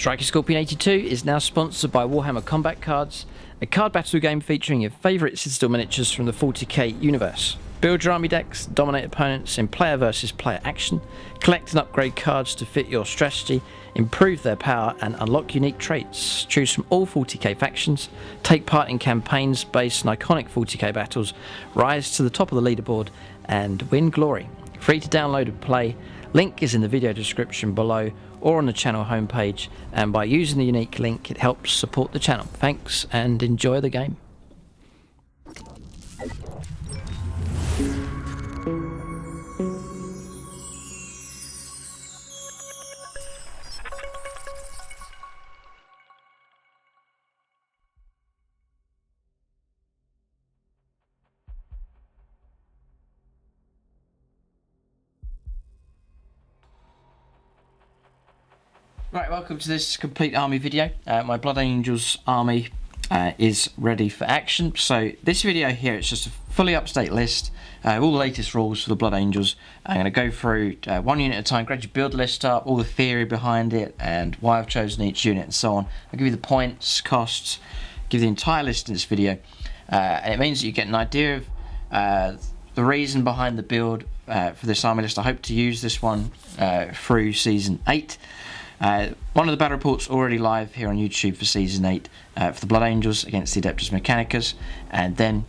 Striker Scorpion 82 is now sponsored by Warhammer Combat Cards, a card battle game featuring your favourite Citadel miniatures from the 40k universe. Build your army decks, dominate opponents in player versus player action, collect and upgrade cards to fit your strategy, improve their power and unlock unique traits. Choose from all 40k factions, take part in campaigns based on iconic 40k battles, rise to the top of the leaderboard and win glory. Free to download and play, link is in the video description below or on the channel homepage, and by using the unique link it helps support the channel. Thanks and enjoy the game. Right, welcome to this complete army video. My Blood Angels army is ready for action. So this video here, it's just a fully up-to-date list, all the latest rules for the Blood Angels. I'm going to go through one unit at a time, grab your build list up, all the theory behind it, and why I've chosen each unit and so on. I'll give you the points, costs, give you the entire list in this video. And it means that you get an idea of the reason behind the build for this army list. I hope to use this one through Season 8. One of the battle reports already live here on YouTube for Season 8 for the Blood Angels against the Adeptus Mechanicus, and then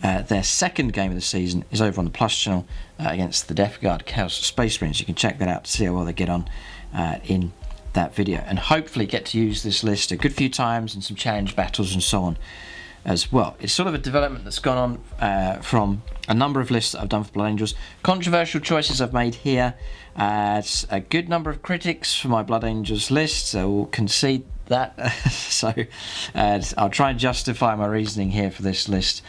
their second game of the season is over on the Plus channel against the Death Guard Chaos Space Marines. You can check that out to see how well they get on in that video, and hopefully get to use this list a good few times in some challenge battles and so on as well. It's sort of a development that's gone on from a number of lists that I've done for Blood Angels. Controversial choices I've made here. It's a good number of critics for my Blood Angels list, so we'll concede that. So I'll try and justify my reasoning here for this list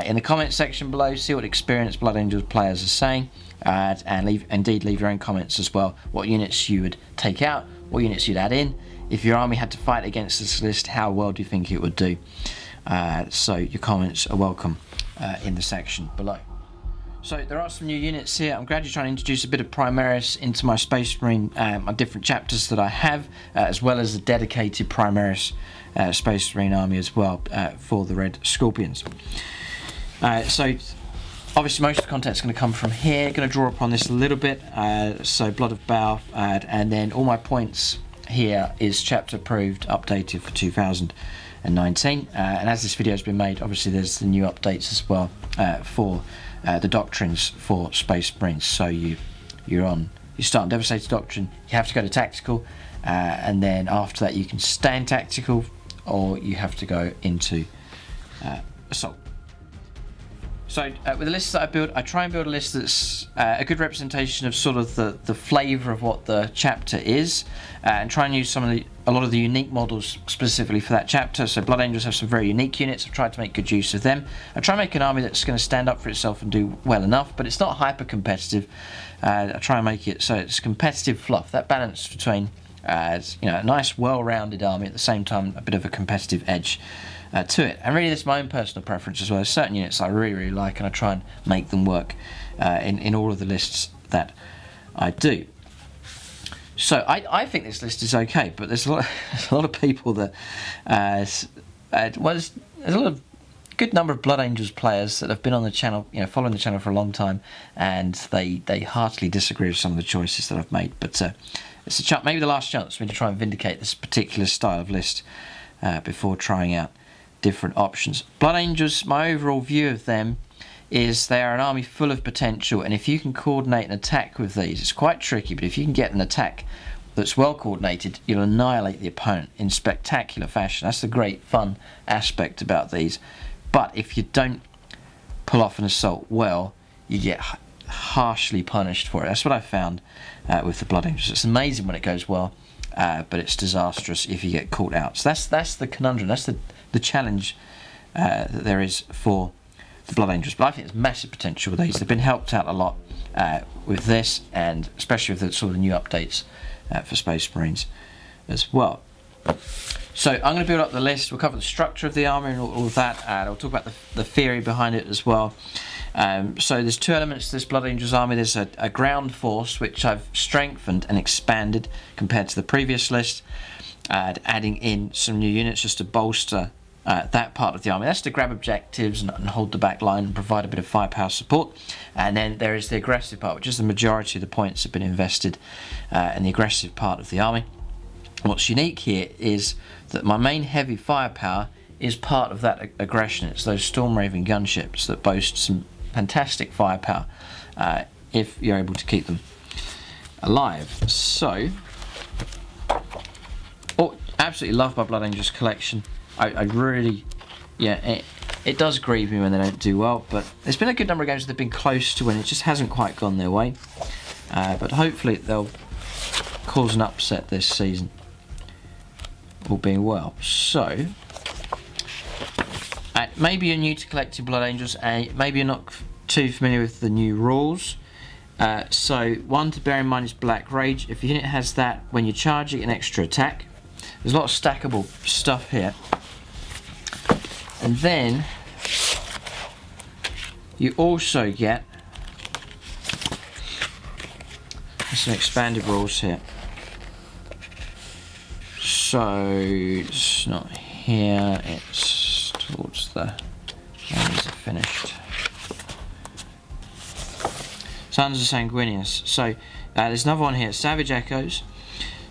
in the comment section below. See what experienced Blood Angels players are saying, and leave your own comments as well. What units you would take out, what units you'd add in. If your army had to fight against this list, how well do you think it would do? So your comments are welcome in the section below. So there are some new units here. I'm gradually trying to introduce a bit of Primaris into my Space Marine, my different chapters that I have, as well as a dedicated Primaris Space Marine army as well for the Red Scorpions. So obviously most of the content's going to come from here. Going to draw upon this a little bit. So Blood of Baal, and then all my points here is chapter approved, updated for 2019. And as this video has been made, obviously there's the new updates as well for the doctrines for Space Marines. So you start on Devastator Doctrine, you have to go to Tactical, and then after that you can stay in Tactical, or you have to go into Assault. So with the lists that I build, I try and build a list that's a good representation of sort of the flavour of what the chapter is, and try and use a lot of the unique models specifically for that chapter. So Blood Angels have some very unique units. I've tried to make good use of them. I try and make an army that's going to stand up for itself and do well enough, but it's not hyper competitive. I try and make it so it's competitive fluff, that balance between a nice well-rounded army, at the same time a bit of a competitive edge to it. And really, this is my own personal preference as well. There's certain units I really like, and I try and make them work in all of the lists that I do. So I think this list is okay, but there's a lot of people that there's a lot of good number of Blood Angels players that have been on the channel, following the channel for a long time, and they heartily disagree with some of the choices that I've made. But it's maybe the last chance for me to try and vindicate this particular style of list before trying out different options. Blood Angels, my overall view of them is they are an army full of potential, and if you can coordinate an attack with these, it's quite tricky, but if you can get an attack that's well coordinated, you'll annihilate the opponent in spectacular fashion. That's the great fun aspect about these. But if you don't pull off an assault well, you get harshly punished for it. That's what I found with the Blood Angels. It's amazing when it goes well, but it's disastrous if you get caught out. So that's the conundrum. That's the challenge that there is for the Blood Angels. But I think there's massive potential with these. They've been helped out a lot with this, and especially with the sort of new updates for Space Marines as well. So I'm going to build up the list. We'll cover the structure of the army and all of that, and I'll talk about the theory behind it as well. So there's two elements to this Blood Angels army. There's a ground force, which I've strengthened and expanded compared to the previous list. adding in some new units just to bolster that part of the army. That's to grab objectives and hold the back line and provide a bit of firepower support. And then there is the aggressive part, which is the majority of the points have been invested in the aggressive part of the army. What's unique here is that my main heavy firepower is part of that aggression. It's those Stormraven gunships that boast some fantastic firepower if you're able to keep them alive. So, absolutely love my Blood Angels collection. I really, yeah, it does grieve me when they don't do well, but there's been a good number of games that have been close to winning. It just hasn't quite gone their way. But hopefully they'll cause an upset this season, all being well. So, maybe you're new to collecting Blood Angels, and maybe you're not too familiar with the new rules. So, one to bear in mind is Black Rage. If your unit has that, when you charge it, an extra attack. There's a lot of stackable stuff here. And then you also get some expanded rules here. So it's not here, it's towards the ones are finished. Sons of Sanguinis. So there's another one here, Savage Echoes.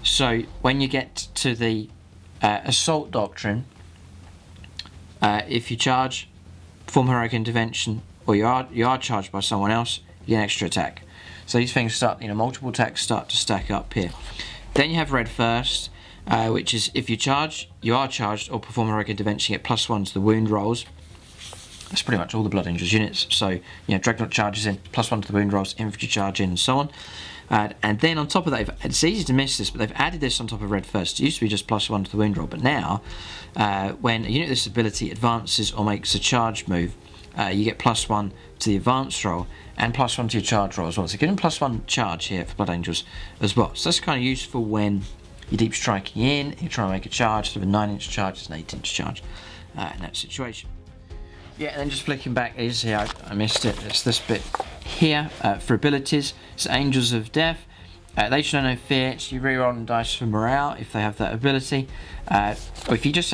So when you get to the assault doctrine, if you charge, perform heroic intervention, or you are charged by someone else, you get an extra attack. So these things start, multiple attacks start to stack up here. Then you have Red First, which is if you charge, you are charged, or perform heroic intervention, you get +1 to the wound rolls. That's pretty much all the Blood Angels units. So Dreadnought charges in, +1 to the wound rolls, infantry charge in, and so on. And then on top of that, it's easy to miss this, but they've added this on top of Red First. It used to be just +1 to the wound roll, but now when a unit of this ability advances or makes a charge move, you get +1 to the advance roll and +1 to your charge roll as well. So you're getting +1 charge here for Blood Angels as well. So that's kind of useful when you're deep striking in, you're trying to make a charge. Instead of a 9-inch charge, it's an 8-inch charge in that situation. Yeah, and then just flicking back is here, I missed it, it's this bit here for abilities. It's Angels of Death. They show no fear. You reroll dice for morale if they have that ability. Or if it just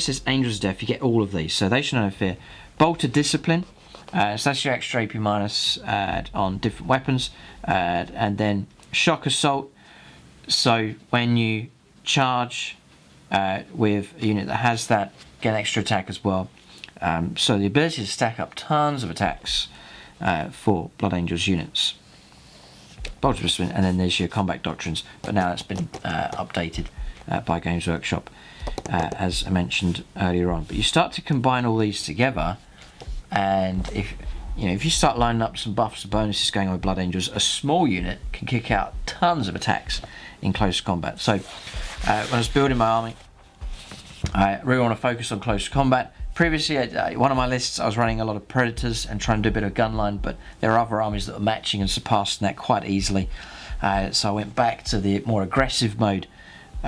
says Angels of Death, you get all of these. So they show no fear. Bolt of Discipline. So that's your extra AP minus on different weapons. And then Shock Assault. So when you charge with a unit that has that, get an extra attack as well. So the ability to stack up tons of attacks for Blood Angels units. Bolt of Discipline, and then there's your combat doctrines, but now that's been updated by Games Workshop, as I mentioned earlier on. But you start to combine all these together, and if you start lining up some buffs and bonuses going on with Blood Angels, a small unit can kick out tons of attacks in close combat. So when I was building my army, I really want to focus on close combat. Previously, one of my lists, I was running a lot of Predators and trying to do a bit of gunline, but there are other armies that were matching and surpassing that quite easily. So I went back to the more aggressive mode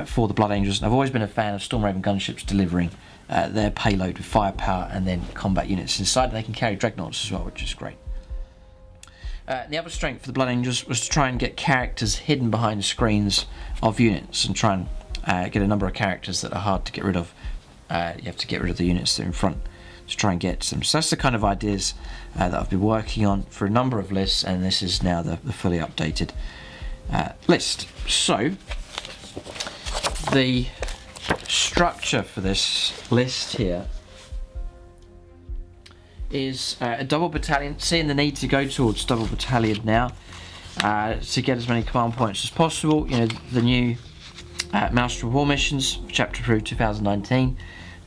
for the Blood Angels. And I've always been a fan of Stormraven gunships delivering their payload with firepower and then combat units inside. They can carry Dreadnoughts as well, which is great. The other strength for the Blood Angels was to try and get characters hidden behind the screens of units and try and get a number of characters that are hard to get rid of. You have to get rid of the units that are in front to try and get them. So that's the kind of ideas that I've been working on for a number of lists, and this is now the fully updated list. So the structure for this list here is a double battalion, seeing the need to go towards double battalion now to get as many command points as possible. The new Master of War missions, Chapter 2 2019.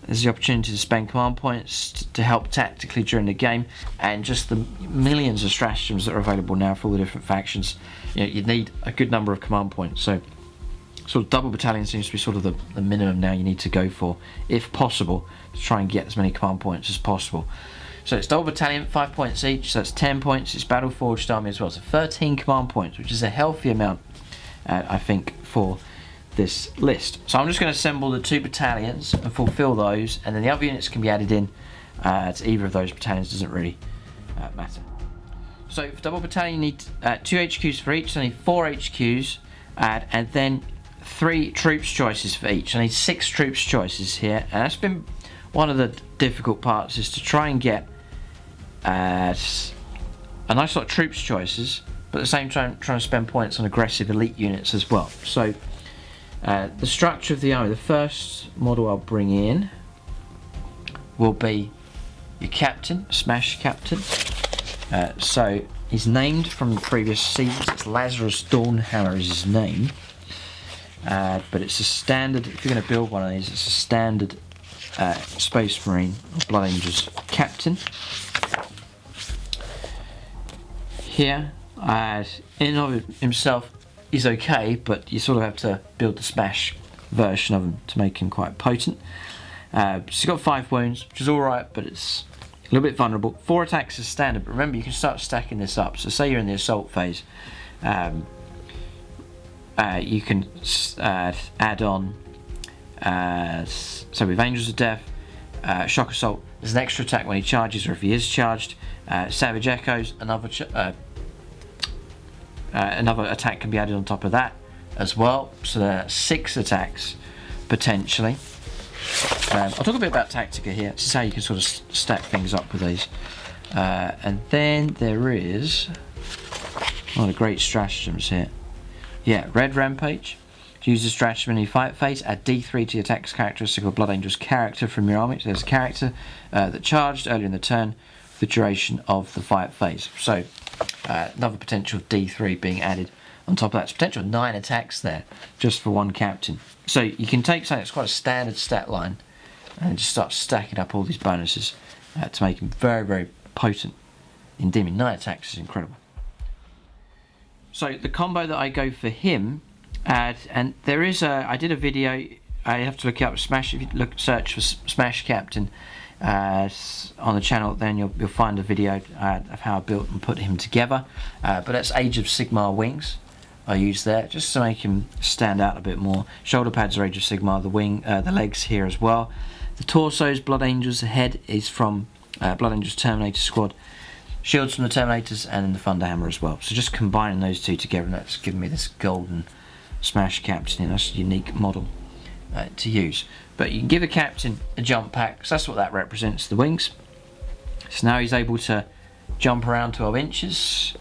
There's the opportunity to spend command points to help tactically during the game, and just the millions of stratagems that are available now for all the different factions. You need a good number of command points. So sort of double battalion seems to be sort of the minimum now you need to go for, if possible, to try and get as many command points as possible. So it's double battalion, 5 points each, so that's 10 points. It's battle forged army as well, so 13 command points, which is a healthy amount, I think, for this list. So I'm just going to assemble the 2 battalions and fulfill those, and then the other units can be added in to either of those battalions. Doesn't really matter. So for double battalion you need 2 HQs for each, so you need 4 HQs, and then 3 troops choices for each. I need 6 troops choices here, and that's been one of the difficult parts, is to try and get a nice lot of troops choices, but at the same time trying to spend points on aggressive elite units as well. So the structure of the army, the first model I'll bring in will be your captain, smash captain. So he's named from the previous seasons. It's Lazarus Dawnhammer is his name, but it's a standard. If you're going to build one of these, it's a standard Space Marine or Blood Angels captain. Here, in and of himself, he's okay, but you sort of have to build the smash version of him to make him quite potent. So he's got 5 wounds, which is alright, but it's a little bit vulnerable. 4 attacks is standard, but remember you can start stacking this up. So say you're in the assault phase, you can add on, so with Angels of Death, Shock Assault, there's an extra attack when he charges or if he is charged. Savage Echoes, another attack can be added on top of that as well. So there are 6 attacks potentially. I'll talk a bit about Tactica here. This is how you can sort of stack things up with these. And then there is one of the great stratagems here. Yeah, Red Rampage. Use the stratagem in your fight phase. Add D3 to the attack's characteristic of Blood Angel's character from your army. So there's a character that charged earlier in the turn for the duration of the fight phase. So another potential D3 being added on top of that. It's potential 9 attacks there just for one captain. So you can take something that's quite a standard stat line and just start stacking up all these bonuses to make him very, very potent in demon. 9 attacks is incredible. So the combo that I go for him, and there is I did a video, I have to look it up, Smash, if you search for Smash Captain on the channel, then you'll find a video of how I built and put him together. But that's Age of Sigmar wings I use there, just to make him stand out a bit more. Shoulder pads are Age of Sigmar, the legs here as well. The torsos, Blood Angels, the head is from Blood Angels Terminator Squad. Shields from the Terminators, and then the Thunderhammer as well. So just combining those two together, and that's given me this golden Smash Captain. That's a unique model to use. But you can give a captain a jump pack, so that's what that represents, the wings. So now he's able to jump around 12 inches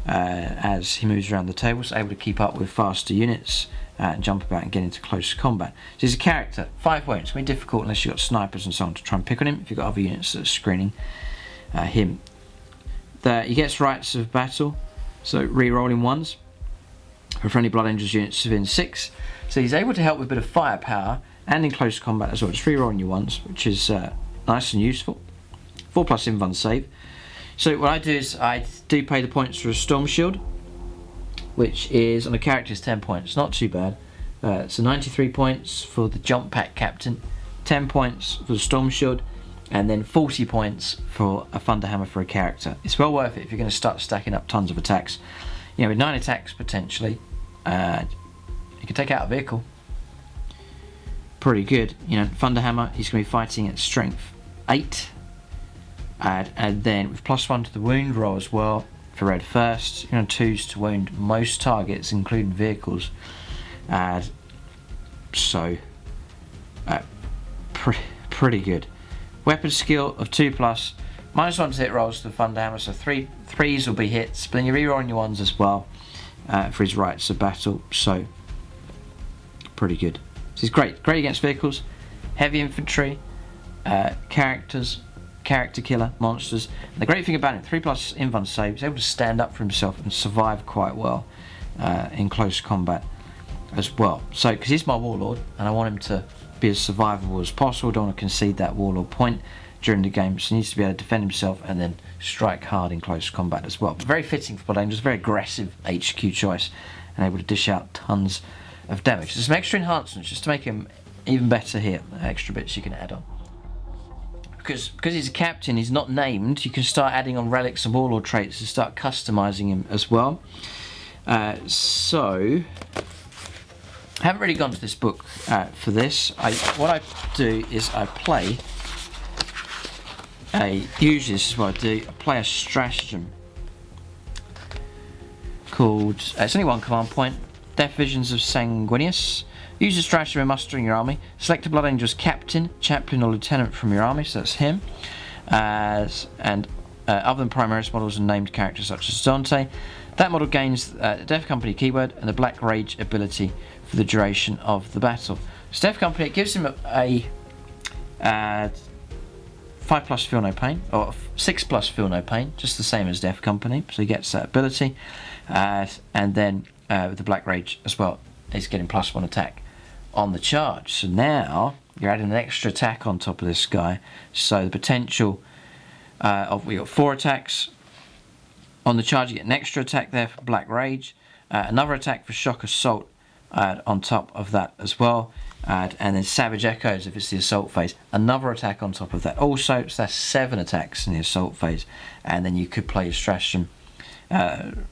as he moves around the table, so able to keep up with faster units and jump about and get into close combat. So he's a character, 5 wounds. It's going to be difficult unless you've got snipers and so on to try and pick on him, if you've got other units that are screening him. He gets rights of battle, so re-rolling ones for friendly Blood Angels units within 6. So he's able to help with a bit of firepower and in close combat as well. Just re-rolling your ones, which is nice and useful. 4+ invuln save. So what I do is I do pay the points for a Storm Shield, which is on a character is 10 points, not too bad. So 93 points for the Jump Pack Captain, 10 points for the Storm Shield, and then 40 points for a Thunderhammer for a character. It's well worth it if you're going to start stacking up tons of attacks. You know, with 9 attacks potentially, you can take out a vehicle. Pretty good. You know, Thunderhammer, he's going to be fighting at strength 8. And then with +1 to the wound roll as well for red first. You know, 2s to wound most targets, including vehicles. So, pretty good. Weapon skill of 2+, -1 to hit rolls to the Thunderhammer, so 3s will be hits, but then you're re-rolling your 1s as well for his rights of battle, so pretty good. So he's great against vehicles, heavy infantry, characters, character killer, monsters. And the great thing about him, 3+ invuln save, he's able to stand up for himself and survive quite well in close combat as well. So, because he's my warlord, and I want him to be as survivable as possible, don't want to concede that warlord point during the game, so he needs to be able to defend himself and then strike hard in close combat as well. But very fitting for Blood Angels, very aggressive HQ choice, and able to dish out tons of damage. There's some extra enhancements just to make him even better here, extra bits you can add on. Because he's a captain, he's not named, you can start adding on relics and warlord traits to start customizing him as well. So I haven't really gone to this book for this. What I do is I play usually this is what I do, I play a stratagem called, it's only 1 command point, Death Visions of Sanguinis. Use a stratagem in mustering your army. Select a Blood Angels captain, chaplain or lieutenant from your army, so that's him. Other than Primaris models and named characters such as Dante, that model gains the Death Company keyword and the Black Rage ability for the duration of the battle. So Death Company, it gives him a 5+ feel no pain, or 6+ feel no pain, just the same as Death Company, so he gets that ability. And then with the Black Rage as well, he's getting +1 attack on the charge. So now you're adding an extra attack on top of this guy, so the potential we got 4 attacks on the charge. You get an extra attack there for Black Rage, another attack for Shock Assault on top of that as well, and then Savage Echoes if it's the assault phase, another attack on top of that also, so that's 7 attacks in the assault phase. And then you could play your stratagem Red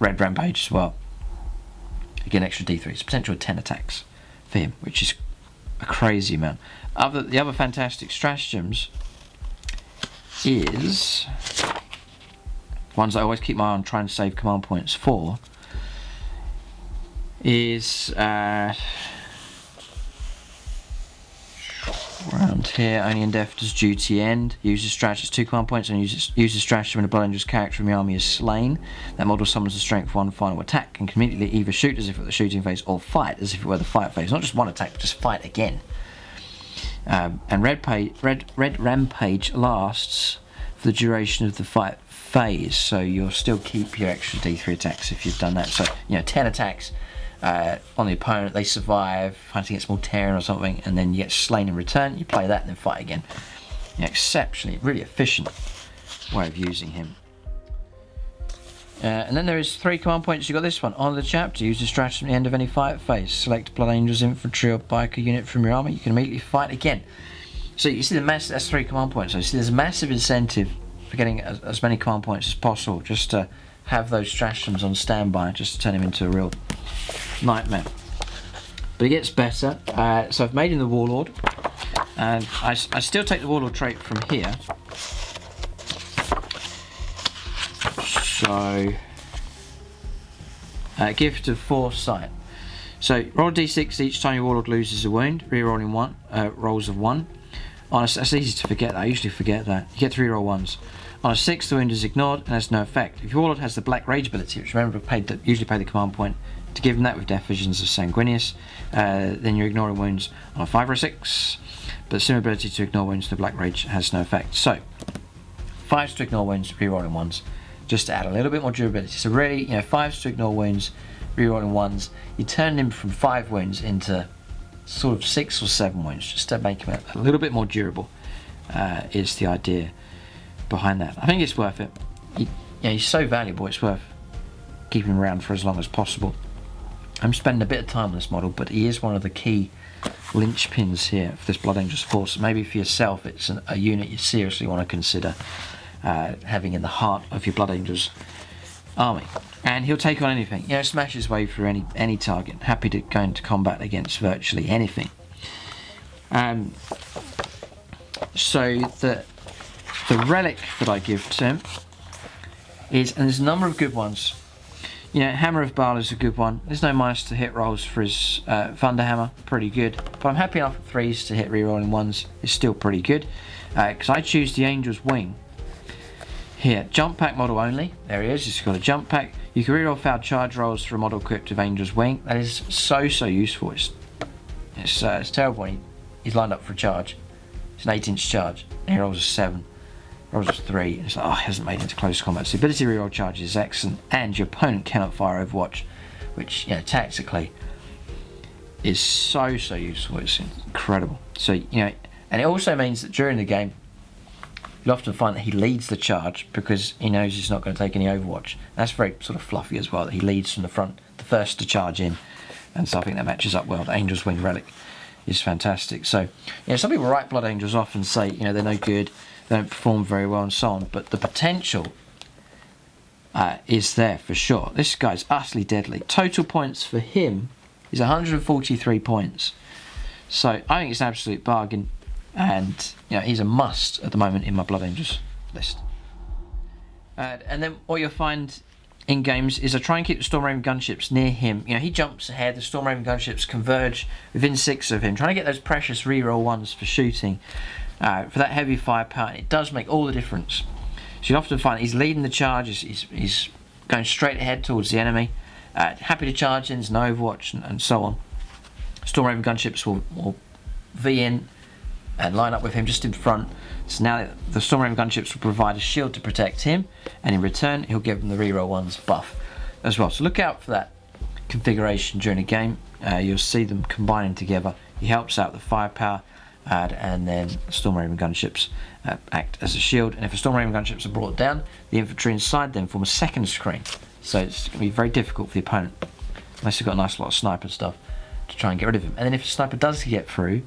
Rampage as well, again extra D3, it's a potential of 10 attacks for him, which is a crazy amount. The other fantastic stratagems is ones I always keep my eye on trying to save command points for, is around here, only in death does duty end. Use a stratagem, 2 command points, and use a stratagem when a Blood Angel's character from your army is slain. That model summons a strength 1 final attack and can immediately either shoot as if it were the shooting phase or fight as if it were the fight phase. Not just 1 attack, just fight again. And Red Rampage lasts for the duration of the fight phase, so you'll still keep your extra D3 attacks if you've done that. So 10 attacks on the opponent, they survive, fighting against Militarum or something, and then you get slain in return, you play that and then fight again. Exceptionally, really efficient way of using him. And then there is 3 command points. You got this one, Untitled Chapter. Use a stratagem at the end of any fight phase. Select Blood Angels, infantry or biker unit from your army. You can immediately fight again. So you see that's 3 command points. So you see there's a massive incentive for getting as many command points as possible, just to have those stratagems on standby, just to turn him into a real nightmare. But it gets better. So I've made him the Warlord, and I still take the Warlord trait from here. So Gift of Foresight. So roll a d6 each time your Warlord loses a wound, re-rolling 1 rolls of 1. That's easy to forget that. I usually forget that. You get to re-roll 1s. On a 6, the wound is ignored and has no effect. If your Warlord has the Black Rage ability, which remember usually pay the command point to give him that with Death Visions of Sanguinis, then you're ignoring wounds on a 5 or a 6. But similar ability to ignore wounds, the Black Rage has no effect. So 5s to ignore wounds, re-rolling 1s, just to add a little bit more durability. So really, 5s to ignore wounds, re-rolling 1s. You turn him from 5 wounds into sort of 6 or 7 wounds, just to make him a little bit more durable. Is the idea behind that. I think it's worth it. He's so valuable, it's worth keeping him around for as long as possible. I'm spending a bit of time on this model, but he is one of the key linchpins here for this Blood Angels force. Maybe for yourself it's a unit you seriously want to consider having in the heart of your Blood Angels army. And he'll take on anything. Smash his way through any target. Happy to go into combat against virtually anything. So the relic that I give to him is, and there's a number of good ones. Hammer of Baal is a good one. There's no minus to hit rolls for his Thunderhammer, pretty good. But I'm happy enough with 3s to hit re-rolling 1s. It's still pretty good. Because I choose the Angel's Wing. Here, jump pack model only. There he is, he's got a jump pack. You can re-roll failed charge rolls for a model equipped with Angel's Wing. That is so useful. It's terrible when he's lined up for a charge. It's an 8-inch charge, and he rolls a 7. Rolls a 3, and it's like, he hasn't made it into close combat. So the ability to reroll charges is excellent, and your opponent cannot fire Overwatch, which tactically is so useful. It's incredible. So and it also means that during the game you'll often find that he leads the charge because he knows he's not going to take any Overwatch. That's very sort of fluffy as well, that he leads from the front, the first to charge in, and so I think that matches up well. The Angel's Wing relic is fantastic. So some people write Blood Angels off and say they're no good, they don't perform very well and so on, but the potential is there for sure. This guy's utterly deadly. Total points for him is 143 points. So I think it's an absolute bargain, and he's a must at the moment in my Blood Angels list. And then what you'll find in games is I try and keep the Stormraven gunships near him. You know, he jumps ahead, the Stormraven gunships converge within 6 of him, trying to get those precious reroll ones for shooting, for that heavy firepower, and it does make all the difference. So you often find he's leading the charge, he's going straight ahead towards the enemy, happy to charge in, there's no overwatch and so on. Stormraven gunships will V in and line up with him just in front. So now the Stormraven gunships will provide a shield to protect him, and in return he'll give them the reroll ones buff as well. So look out for that configuration during a game. You'll see them combining together. He helps out the firepower, and then the Stormraven gunships act as a shield. And if the Stormraven gunships are brought down, the infantry inside them form a second screen. So it's going to be very difficult for the opponent, unless you've got a nice lot of sniper stuff, to try and get rid of him. And then if the sniper does get through,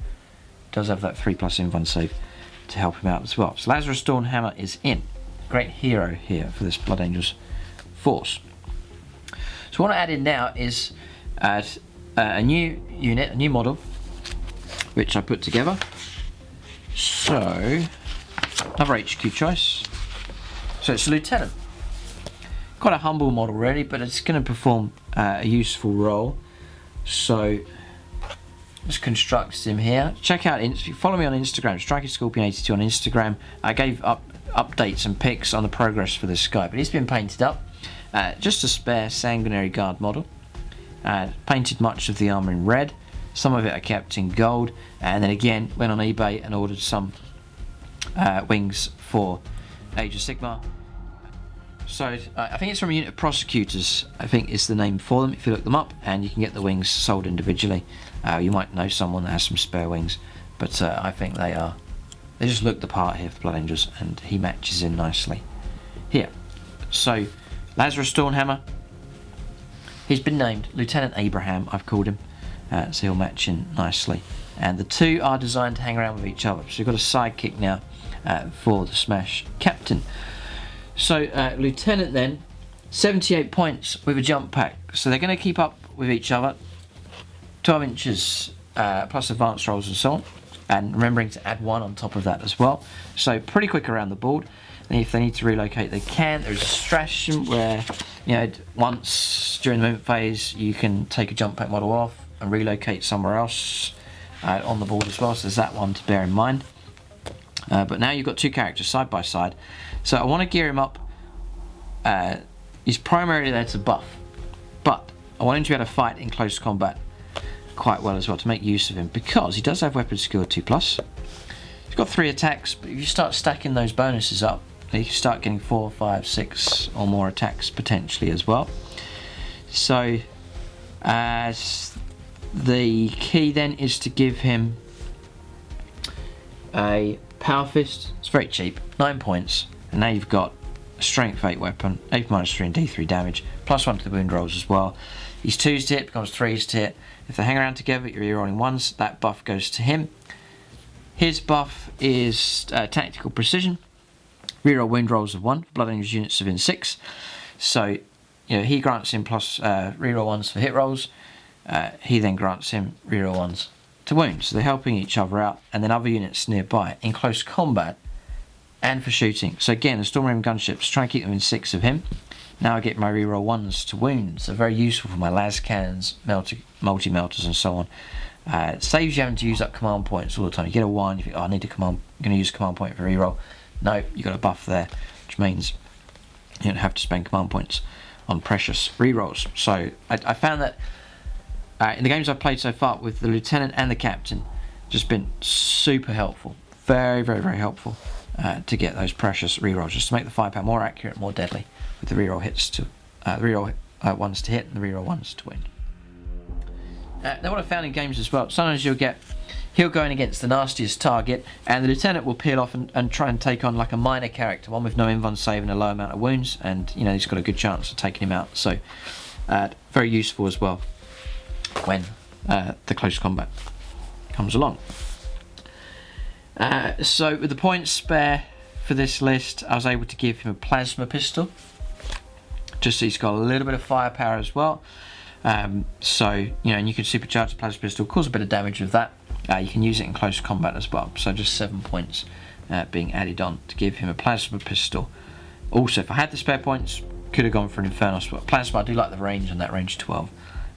does have that 3+ inv1 save to help him out as well. So Lazarus Stormhammer is in. Great hero here for this Blood Angels force. So what I add in now is a new unit, a new model, which I put together. So another HQ choice. So it's a Lieutenant. Quite a humble model really, but it's going to perform a useful role. So just constructs him here. Check out, follow me on Instagram, StrikingScorpion82 on Instagram. I gave updates and pics on the progress for this guy, but he's been painted up. Just a spare Sanguinary Guard model. Painted much of the armour in red. Some of it I kept in gold, and then again went on eBay and ordered some wings for Age of Sigmar. So I think it's from a unit of prosecutors, I think is the name for them, if you look them up, and you can get the wings sold individually. You might know someone that has some spare wings, but I think they just look the part here for the Blood Angels, and he matches in nicely here. So Lazarus Stormhammer, he's been named Lieutenant Abraham, I've called him, so he'll match in nicely. And the two are designed to hang around with each other, so you've got a sidekick now for the Smash Captain. So Lieutenant then, 78 points with a jump pack, so they're going to keep up with each other, 12 inches plus advanced rolls and so on, and remembering to add 1 on top of that as well. So pretty quick around the board, and if they need to relocate they can. There's a stratagem where, you know, once during the movement phase you can take a jump pack model off and relocate somewhere else on the board as well, so there's that one to bear in mind. But now you've got 2 characters side by side, so I want to gear him up. He's primarily there to buff, but I want him to be able to fight in close combat quite well as well, to make use of him, because he does have weapon skill 2+. He's got 3 attacks, but if you start stacking those bonuses up, you can start getting 4, 5, 6 or more attacks potentially as well. So the key then is to give him a Power Fist. It's very cheap, 9 points, and now you've got a Strength 8 weapon, 8 minus 3 and D3 damage, +1 to the wound rolls as well. He's 2s to hit, becomes 3s to hit. If they hang around together, you're rerolling 1s, that buff goes to him. His buff is Tactical Precision, reroll wound rolls of 1, Blood Angels units within 6. So, you know, he grants him plus reroll 1s for hit rolls. He then grants him reroll 1s to wounds. So they're helping each other out, and then other units nearby in close combat and for shooting. So again, the Stormraven gunships, try and keep them in 6 of him. Now I get my reroll 1s to wounds. They're very useful for my las cannons, multi-melters and so on. It saves you having to use up command points all the time. You get a 1, you think, oh, I need a command, I'm going to use a command point for reroll. No, you got a buff there, which means you don't have to spend command points on precious rerolls. So I found that in the games I've played so far with the Lieutenant and the Captain, just been super helpful. Very, very, very helpful to get those precious rerolls, just to make the firepower more accurate, more deadly, with the reroll hits to reroll 1s to hit and the reroll 1s to win. Now what I found in games as well, sometimes he'll go in against the nastiest target, and the Lieutenant will peel off and try and take on like a minor character, one with no inv1 save and a low amount of wounds, and you know he's got a good chance of taking him out. So very useful as well when the close combat comes along. So with the points spare for this list, I was able to give him a plasma pistol, just so he's got a little bit of firepower as well. So, you know, and you can supercharge the plasma pistol, cause a bit of damage with that. You can use it in close combat as well. So just 7 points being added on to give him a plasma pistol. Also, if I had the spare points, could have gone for an Infernal Plan, but I do like the range on that range 12.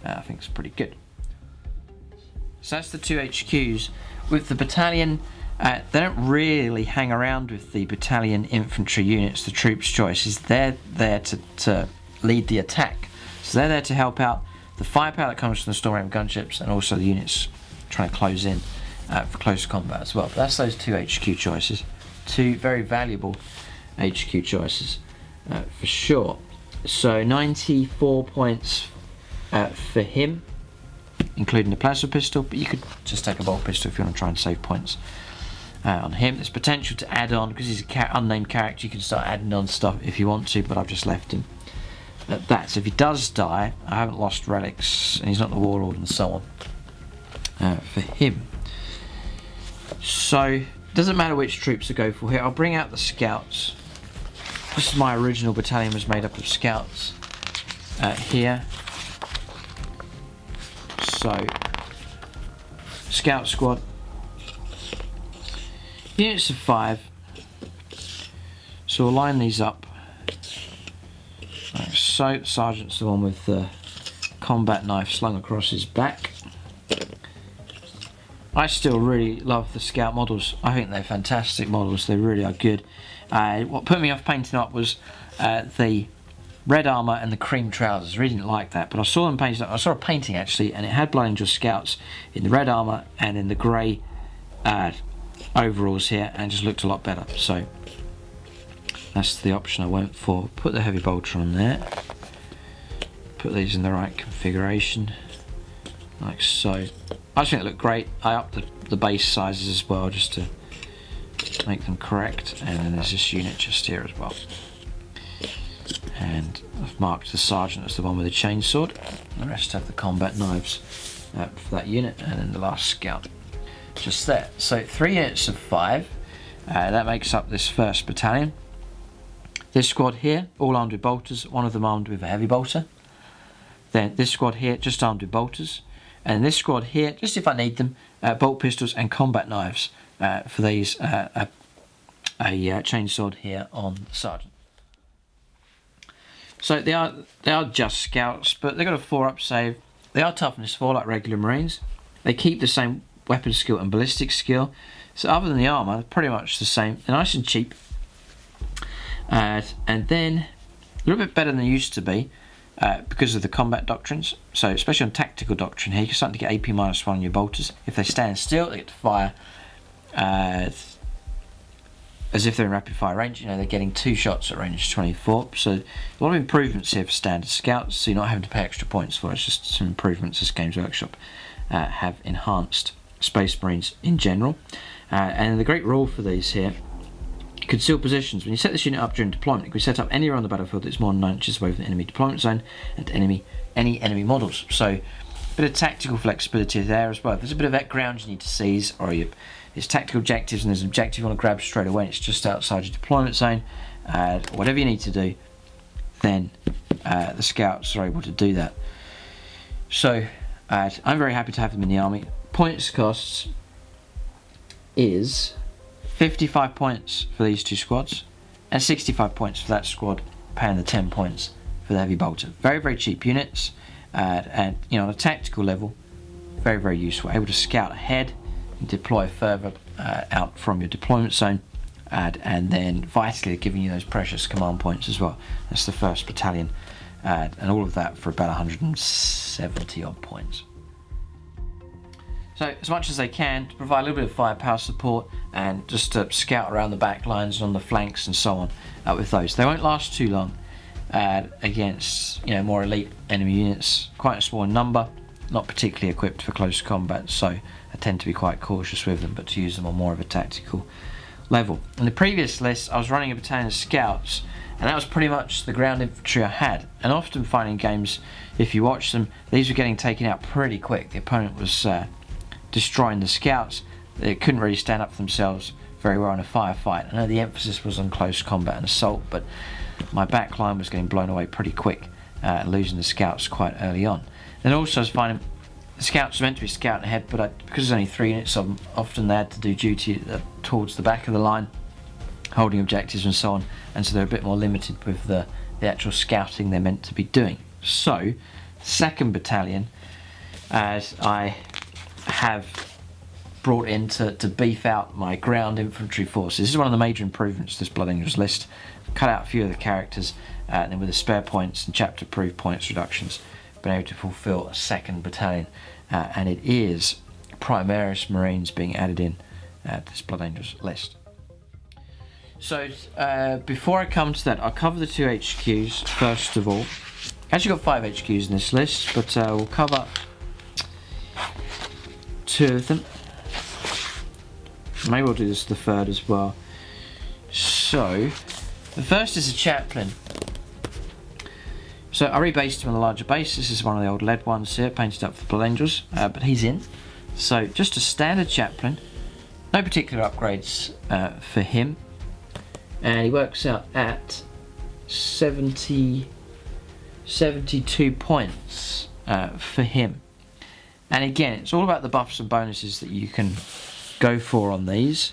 I think it's pretty good. So that's the 2 HQs. With the battalion, they don't really hang around with the battalion infantry units, the troops' choices. They're there to lead the attack. So they're there to help out the firepower that comes from the Stormhammer gunships, and also the units trying to close in for close combat as well. But that's those 2 HQ choices. 2 very valuable HQ choices for sure. So 94 points for him, including the plasma pistol, but you could just take a bolt pistol if you want to try and save points on him. There's potential to add on, because he's an unnamed character, you can start adding on stuff if you want to, but I've just left him at that. So if he does die, I haven't lost relics, and he's not the warlord and so on for him. So it doesn't matter which troops to go for here. I'll bring out the scouts. This is my original battalion, was made up of scouts here. So, scout squad, units of 5. So we'll line these up. Like so, sergeant's the one with the combat knife slung across his back. I still really love the scout models. I think they're fantastic models. They really are good. What put me off painting up was the red armour and the cream trousers. I really didn't like that, but I saw them painted up. I saw a painting actually, and it had Blood Angel Scouts in the red armour and in the grey overalls here, and it just looked a lot better. So that's the option I went for. Put the heavy bolter on there. Put these in the right configuration, like so. I just think it looked great. I upped the base sizes as well, just to make them correct. And then there's this unit just here as well. And I've marked the sergeant as the one with the chainsword. The rest have the combat knives for that unit, and then the last scout just there. So 3 units of 5. That makes up this first battalion. This squad here, all armed with bolters. One of them armed with a heavy bolter. Then this squad here, just armed with bolters. And this squad here, just if I need them, bolt pistols and combat knives for these. A chainsword here on the sergeant. So they are just scouts, but they've got a 4-up save. They are toughness 4 like regular Marines. They keep the same weapon skill and ballistic skill. So other than the armour, they're pretty much the same. They're nice and cheap. And then a little bit better than they used to be because of the combat doctrines. So especially on tactical doctrine here, you're starting to get AP -1 on your bolters. If they stand still, they get to fire as if they're in rapid fire range. You know, they're getting 2 shots at range 24. So a lot of improvements here for standard scouts, so you're not having to pay extra points for it. It's just some improvements as Games Workshop have enhanced Space Marines in general. And the great rule for these here, conceal positions. When you set this unit up during deployment, it can be set up anywhere on the battlefield that's more than 9 inches away from the enemy deployment zone and any enemy models. So a bit of tactical flexibility there as well. If there's a bit of ground you need to seize, or it's tactical objectives and there's an objective you want to grab straight away and it's just outside your deployment zone, whatever you need to do, then the scouts are able to do that. So I'm very happy to have them in the army. Points costs is 55 points for these 2 squads and 65 points for that squad, paying the 10 points for the heavy bolter. Very, very cheap units, and you know, on a tactical level, very, very useful. Able to scout ahead and deploy further out from your deployment zone, and then vitally giving you those precious command points as well. That's the first battalion, and all of that for about 170 odd points. So as much as they can, to provide a little bit of firepower support and just to scout around the back lines and on the flanks and so on with those. They won't last too long against, you know, more elite enemy units. Quite a small number, not particularly equipped for close combat, so I tend to be quite cautious with them, but to use them on more of a tactical level. In the previous list, I was running a battalion of scouts, and that was pretty much the ground infantry I had. And often finding games, if you watch them, these were getting taken out pretty quick. The opponent was destroying the scouts. They couldn't really stand up for themselves very well in a firefight. I know the emphasis was on close combat and assault, but my back line was getting blown away pretty quick, losing the scouts quite early on. And also I was finding the scouts were meant to be scouting ahead, but because there's only 3 units of them, often they had to do duty towards the back of the line, holding objectives and so on, and so they're a bit more limited with the the actual scouting they're meant to be doing. So, 2nd Battalion, as I have brought in to beef out my ground infantry forces. This is one of the major improvements to this Blood Angels list. Cut out a few of the characters, and then with the spare points and chapter proof points reductions, been able to fulfill a 2nd Battalion, and it is Primaris Marines being added in to this Blood Angels list. So before I come to that, I'll cover the 2 HQs first of all. Actually got 5 HQs in this list, but we'll cover 2 of them. Maybe we'll do this the 3rd as well. So the first is a Chaplain. So I rebased him on the larger base. This is one of the old lead ones here, painted up for the Blood Angels, but he's in. So just a standard Chaplain, no particular upgrades for him, and he works out at 72 points for him. And again, it's all about the buffs and bonuses that you can go for on these.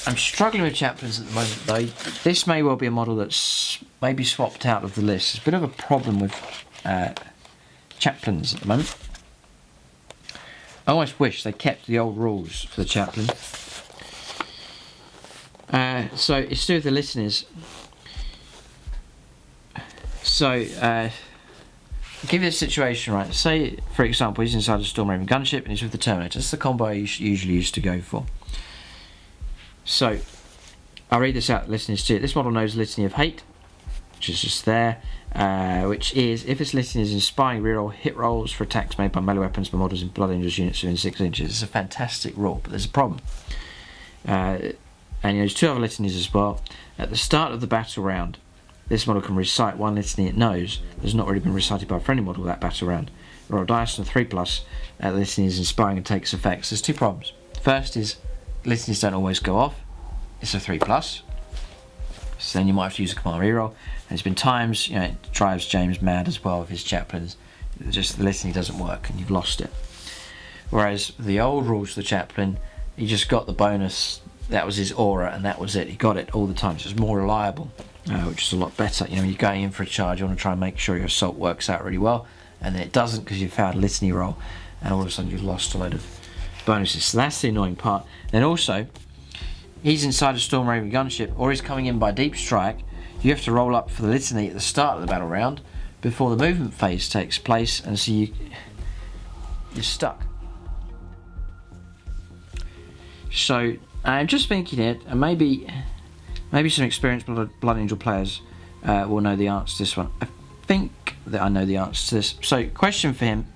I'm struggling with Chaplains at the moment though. This may well be a model that's maybe swapped out of the list. There's a bit of a problem with Chaplains at the moment. I almost wish they kept the old rules for the Chaplain. So it's to do with the listeners. So I'll give you a situation, right? Say, for example, he's inside a Stormraven gunship and he's with the Terminator. That's the combo I usually used to go for. So I'll read this out, listeners to it. This model knows Litany of Hate, which is just there, which is, if its litany is inspiring, reroll hit rolls for attacks made by melee weapons by models in Blood Angels units within 6 inches. It's a fantastic rule, but there's a problem. And there's 2 other litanies as well. At the start of the battle round, this model can recite 1 litany it knows that's not already been recited by a friendly model that battle round. Roll a dice on a 3+, the litany is inspiring and takes effects. There's 2 problems. First is, litanies don't always go off. It's a 3+, so then you might have to use a command reroll. And there's been times, you know, it drives James mad as well with his Chaplains. Just the litany doesn't work and you've lost it. Whereas the old rules for the Chaplain, he just got the bonus. That was his aura, and that was it. He got it all the time, so it's more reliable, which is a lot better. You know, when you're going in for a charge, you want to try and make sure your assault works out really well, and then it doesn't because you've found a litany roll, and all of a sudden you've lost a load of bonuses. So that's the annoying part. Then also, he's inside a Stormraven gunship, or he's coming in by deep strike. You have to roll up for the litany at the start of the battle round before the movement phase takes place, and so you're stuck. So I'm just thinking it, and maybe some experienced Blood Angel players will know the answer to this one. I think that I know the answer to this. So question for him: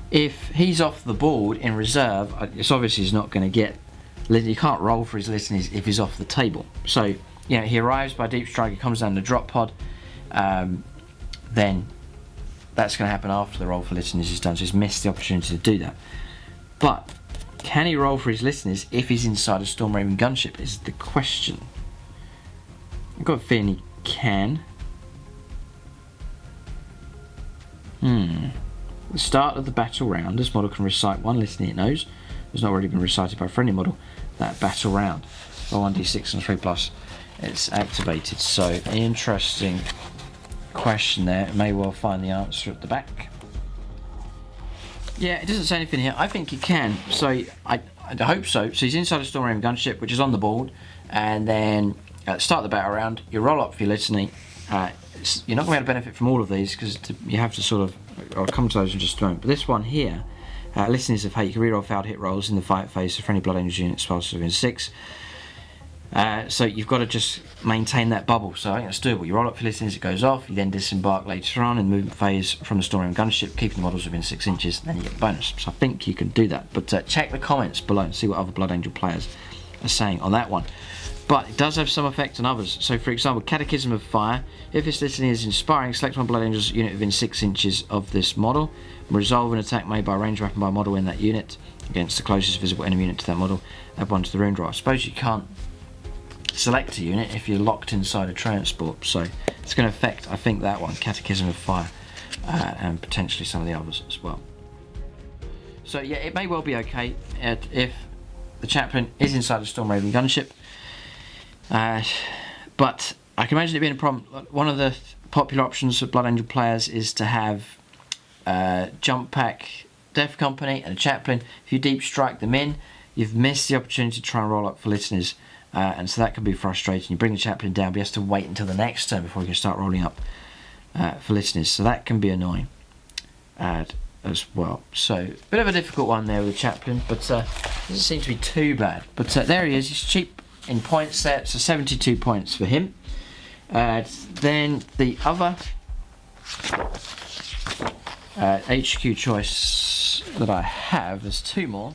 if he's off the board in reserve, it's obviously he's not going to get. You can't roll for his litanies if he's off the table. So, you know, he arrives by deep strike, he comes down the drop pod, then that's going to happen after the roll for litanies is done, so he's missed the opportunity to do that. But can he roll for his litanies if he's inside a Stormraven gunship is the question. I've got a feeling he can. The start of the battle round, this model can recite 1 litany it knows has not already been recited by a friendly model that battle round. Roll 1d6 and 3+, it's activated. So interesting question there. It may well find the answer at the back. Yeah, it doesn't say anything here. I think he can. So I hope so. So he's inside a Stormraven gunship, which is on the board, and then at the start of the battle round, you roll up for your litany. You're not going to be able to benefit from all of these because you have to sort of. I'll come to those in just a moment. But this one here. Litanies of Hate, you can reroll failed hit rolls in the fight phase for friendly Blood Angels units whilst within 6. So you've got to just maintain that bubble. So I think that's doable. You roll up for litanies, it goes off, you then disembark later on in the movement phase from the Stormraven gunship, keeping the models within 6 inches, then you get the bonus. So I think you can do that. But check the comments below and see what other Blood Angel players are saying on that one. But it does have some effect on others. So for example, Catechism of Fire. If this litany is inspiring, select 1 Blood Angels unit within 6 inches of this model. Resolve an attack made by a ranged weapon by a model in that unit against the closest visible enemy unit to that model. Add 1 to the rune draw. I suppose you can't select a unit if you're locked inside a transport. So it's going to affect, I think, that one, Catechism of Fire, and potentially some of the others as well. So yeah, it may well be okay if the Chaplain is inside a Stormraven gunship. But I can imagine it being a problem. One of the popular options for Blood Angel players is to have jump pack Death Company and a Chaplain. If you deep strike them in, you've missed the opportunity to try and roll up for listeners, and so that can be frustrating. You bring the Chaplain down, but you have to wait until the next turn before you can start rolling up for listeners, so that can be annoying as well. So a bit of a difficult one there with the Chaplain, but doesn't seem to be too bad. But there he is. He's cheap in points there, so 72 points for him. Then the other HQ choice that I have, there's two more.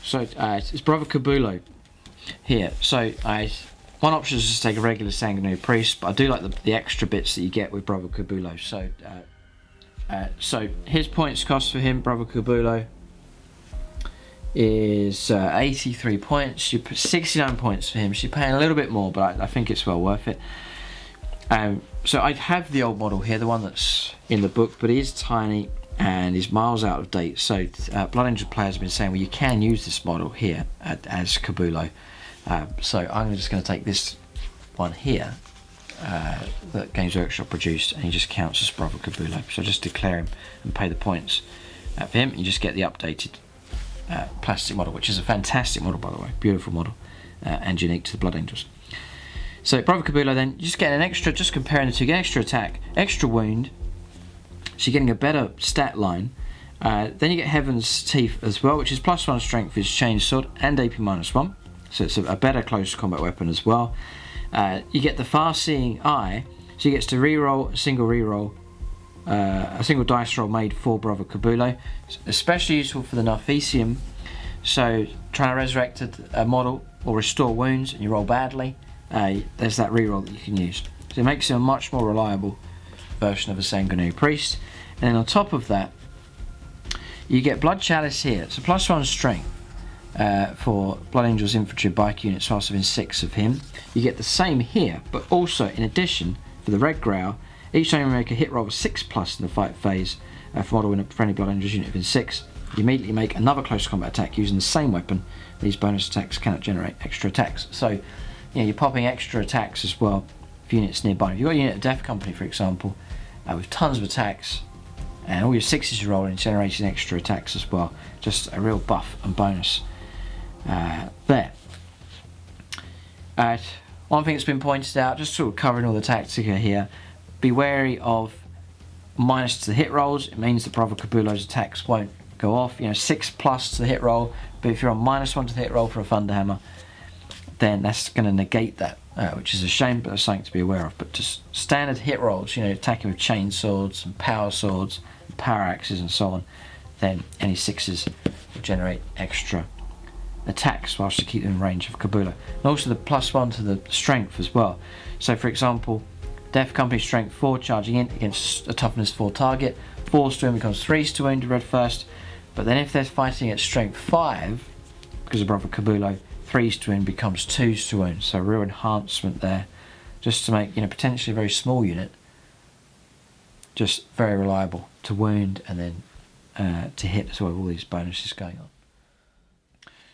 So it's Brother Corbulo here. So one option is just take a regular Sanguinary Priest, but I do like the extra bits that you get with Brother Corbulo. So his points cost for him, Brother Corbulo, is 83 points. You put 69 points for him, so you're paying a little bit more, but I think it's well worth it. So I have the old model here, the one that's in the book, but it is tiny and is miles out of date. So Blood Angel players have been saying, well, you can use this model here as Corbulo. So I'm just going to take this one here that Games Workshop produced, and he just counts as Brother Corbulo. So just declare him and pay the points for him, and you just get the updated plastic model, which is a fantastic model, by the way, beautiful model, and unique to the Blood Angels. So Brother Corbulo, then you just get an extra, just comparing the two, get extra attack, extra wound, so you're getting a better stat line. Then you get Heaven's Teeth as well, which is +1 strength for his chain sword and AP -1, so it's a better close combat weapon as well. You get the Far-Seeing Eye, so he gets to reroll a single reroll, a single dice roll made for Brother Corbulo. It's especially useful for the Narfesium, so trying to resurrect a model or restore wounds and you roll badly, there's that reroll that you can use. So it makes it a much more reliable version of a Sanguinary Priest. And then on top of that, you get Blood Chalice here. It's a +1 strength for Blood Angel's infantry bike unit, so also in 6 of him. You get the same here, but also in addition for the Red Growl, each time you make a hit roll of 6+ in the fight phase for model in a friendly Blood Angels unit within 6, you immediately make another close combat attack using the same weapon. These bonus attacks cannot generate extra attacks. So you're popping extra attacks as well for units nearby. If you've got a unit of Death Company, for example, with tons of attacks, and all your 6s you're rolling, generating extra attacks as well. Just a real buff and bonus there. One thing that's been pointed out, just sort of covering all the Tactica here, be wary of minus to the hit rolls. It means that Brother Corbulo's attacks won't go off. 6+ to the hit roll, but if you're on -1 to the hit roll for a Thunderhammer, then that's going to negate that, which is a shame, but that's something to be aware of. But just standard hit rolls, attacking with chain swords and power swords, and power axes and so on, then any 6s will generate extra attacks whilst you keep them in range of Corbulo. And also the +1 to the strength as well. So for example, Death Company strength 4 charging in against a toughness 4 target, 4's to wound becomes 3's to wound to red first, but then if they're fighting at strength 5, because of Brother Corbulo, 3's to wound becomes 2's to wound, so real enhancement there, just to make potentially a very small unit just very reliable to wound and then to hit as well, with all these bonuses going on.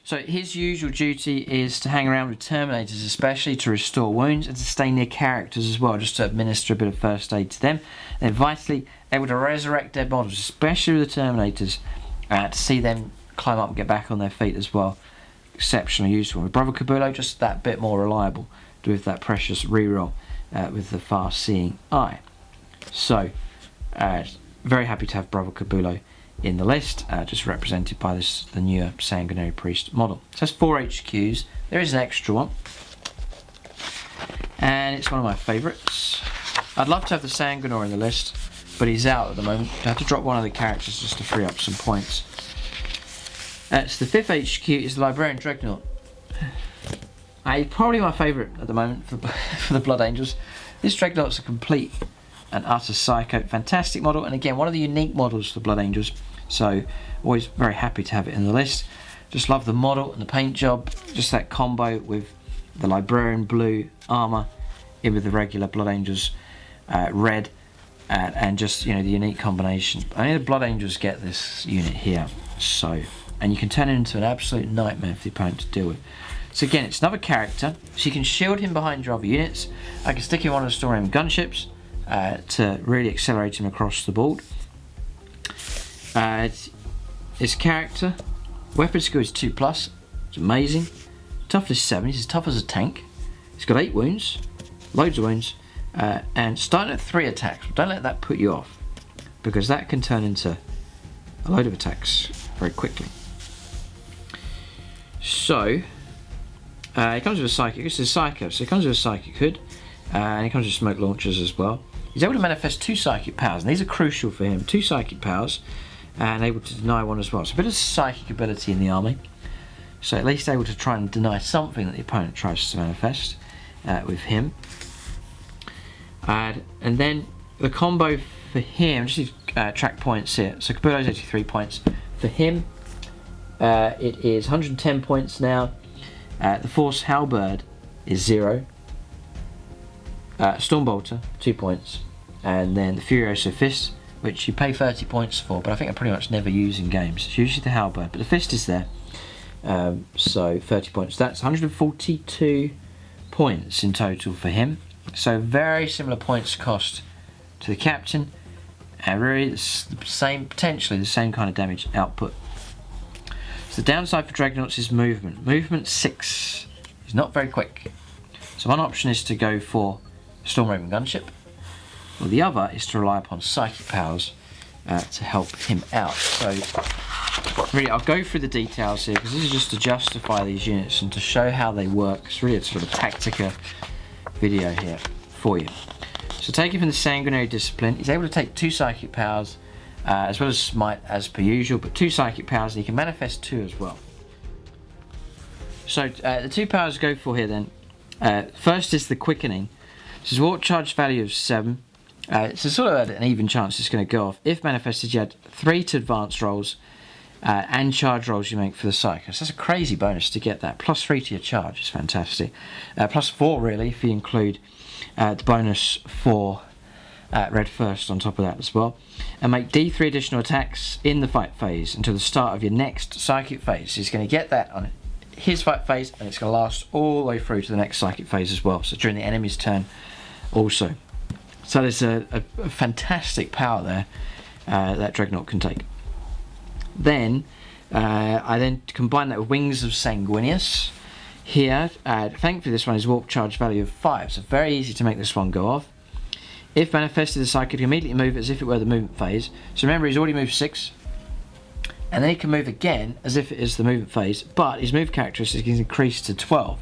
So his usual duty is to hang around with Terminators, especially to restore wounds and to stay near characters as well, just to administer a bit of first aid to them. They're vitally able to resurrect dead models, especially with the Terminators, to see them climb up and get back on their feet as well. Exceptionally useful. With Brother Corbulo, just that bit more reliable with that precious reroll with the Far-Seeing Eye. So very happy to have Brother Corbulo in the list, just represented by the newer Sanguinary Priest model. So that's 4 HQs. There is an extra one, and it's one of my favourites. I'd love to have the Sanguinor in the list, but he's out at the moment. I have to drop one of the characters just to free up some points. It's the 5th HQ is the Librarian Dreadnought. Probably my favourite at the moment for the Blood Angels. This Dreadnought's a complete and utter psycho, fantastic model, and again one of the unique models for Blood Angels, so always very happy to have it in the list. Just love the model and the paint job, just that combo with the Librarian blue armour in with the regular Blood Angels red, and just the unique combination. Only the Blood Angels get this unit here, so, and you can turn it into an absolute nightmare for the opponent to deal with. So again, it's another character, so you can shield him behind your other units. I can stick him on a Stormraven Gunships to really accelerate him across the board. His character, weapon skill is 2+, it's amazing. Toughness 7, he's as tough as a tank. He's got 8 wounds, loads of wounds, and starting at 3 attacks. Don't let that put you off, because that can turn into a load of attacks very quickly. So, he comes with a psychic. This is a psycho, so he comes with a psychic hood, and he comes with smoke launchers as well. He's able to manifest 2 psychic powers, and these are crucial for him. 2 psychic powers, and able to deny 1 as well. So a bit of psychic ability in the army. So at least able to try and deny something that the opponent tries to manifest with him. And then the combo for him, just track points here. So Caputo's 83 points. For him, it is 110 points now. The Force Halberd is 0. Stormbolter, 2 points. And then the Furioso Fist, which you pay 30 points for, but I think I pretty much never use in games. It's usually the Halberd, but the Fist is there. So 30 points. That's 142 points in total for him. So very similar points cost to the captain. And really it's the same, potentially the same kind of damage output. So the downside for Dreadnoughts is movement. Movement 6 is not very quick. So one option is to go for Stormraven Gunship, or the other is to rely upon psychic powers to help him out. So really, I'll go through the details here because this is just to justify these units and to show how they work. It's really a sort of Tactica video here for you. So taking from the Sanguinary discipline, he's able to take 2 psychic powers as well as smite as per usual, but 2 psychic powers, and he can manifest 2 as well. So the 2 powers go for here then. First is the quickening. This is warp charge value of 7. It's a sort of an even chance it's going to go off. If manifested, you add 3 to advanced rolls and charge rolls you make for the Psycho. So that's a crazy bonus to get that. Plus 3 to your charge is fantastic. Plus 4 really if you include the bonus for Red First on top of that as well. And make D3 additional attacks in the fight phase until the start of your next psychic phase. So he's going to get that on his fight phase, and it's going to last all the way through to the next psychic phase as well. So during the enemy's turn also. So there's a fantastic power there that Dreadnought can take. Then I then combine that with Wings of Sanguinius. Here, thankfully this one is warp charge value of 5, so very easy to make this one go off. If manifested, the Psychic can immediately move as if it were the movement phase. So remember, he's already moved 6, and then he can move again as if it is the movement phase, but his move characteristic is increased to 12.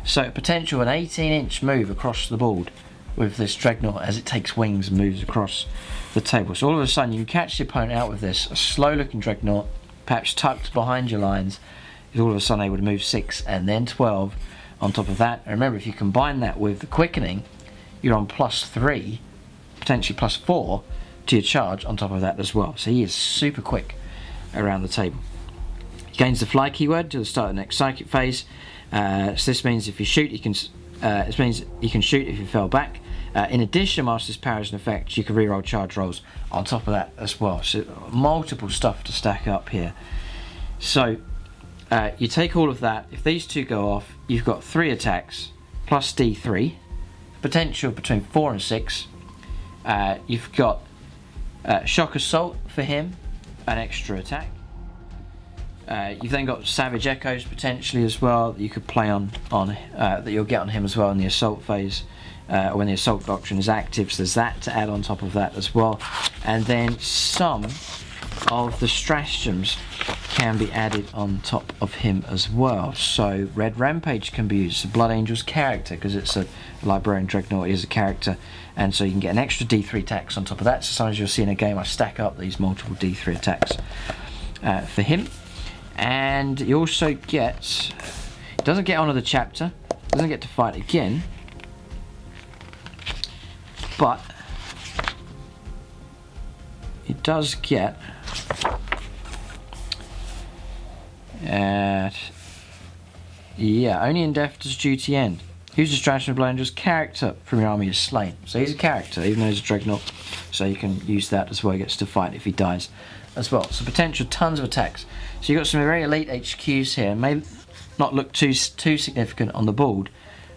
So potential an 18-inch move across the board with this Dreadnought as it takes wings and moves across the table. So all of a sudden you can catch the opponent out with this, a slow-looking Dreadnought, perhaps tucked behind your lines, is all of a sudden able to move 6 and then 12 on top of that. And remember, if you combine that with the quickening, you're on plus 3, potentially plus 4 to your charge on top of that as well. So he is super quick around the table. He gains the fly keyword to the start of the next psychic phase. So this means if you shoot, you can. This means you can shoot if you fell back. In addition, Master's power is an effect. You can reroll charge rolls on top of that as well. So multiple stuff to stack up here. So you take all of that. If these two go off, you've got 3 attacks plus D3, potential between 4 and 6. You've got shock assault for him, an extra attack. You've then got Savage Echoes potentially as well that you could play on that you'll get on him as well in the assault phase, when the assault doctrine is active. So there's that to add on top of that as well, and then some of the stratagems can be added on top of him as well. So Red Rampage can be used. The Blood Angel's character, because it's a Librarian Dreadnought, is a character, and so you can get an extra D3 attacks on top of that. So sometimes you'll see in a game I stack up these multiple D3 attacks for him. And you also get, he doesn't get onto the chapter, doesn't get to fight again, but he does get only in death does duty end. Use the stratagem of Blood Angel's character from your army is slain. So he's a character, even though he's a Dreadnought, so you can use that as well. He gets to fight if he dies as well. So potential tons of attacks. So you've got some very elite HQs here. not look too significant on the board,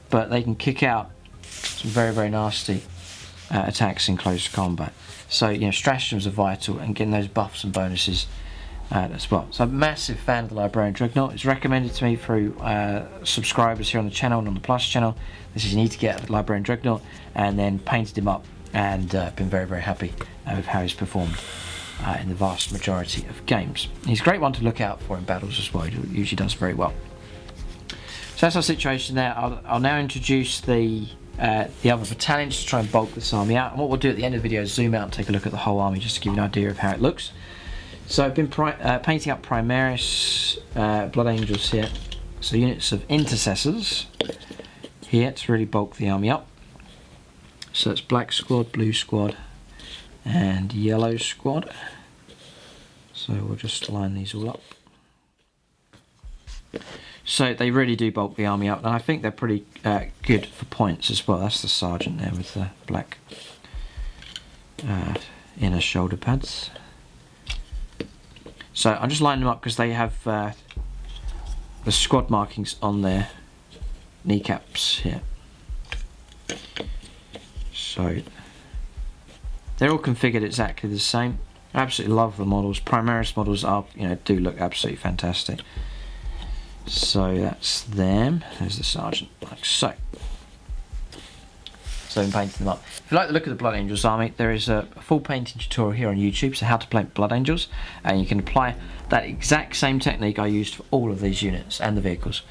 but they can kick out some very, very nasty attacks in close combat. So, you know, stratagems are vital, and getting those buffs and bonuses as well. So I'm a massive fan of the Librarian Dreadnought. It's recommended to me through subscribers here on the channel and on the Plus channel. This is, you need to get the Librarian Dreadnought, and then painted him up, and been very, very happy with how he's performed in the vast majority of games. He's a great one to look out for in battles as well. He usually does very well. So that's our situation there. I'll now introduce the other battalions to try and bulk this army out. And what we'll do at the end of the video is zoom out and take a look at the whole army, just to give you an idea of how it looks. So I've been painting up Primaris, Blood Angels here. So units of Intercessors here to really bulk the army up. So it's black squad, blue squad, and yellow squad. So we'll just line these all up. So they really do bulk the army up, and I think they're pretty good for points as well. That's the sergeant there with the black inner shoulder pads. So I'm just lining them up because they have the squad markings on their kneecaps here. So they're all configured exactly the same. I absolutely love the models. Primaris models are, you know, do look absolutely fantastic. So that's them. There's the sergeant, like so. So I'm painting them up. If you like the look of the Blood Angels army, there is a full painting tutorial here on YouTube, so how to paint Blood Angels, and you can apply that exact same technique I used for all of these units and the vehicles.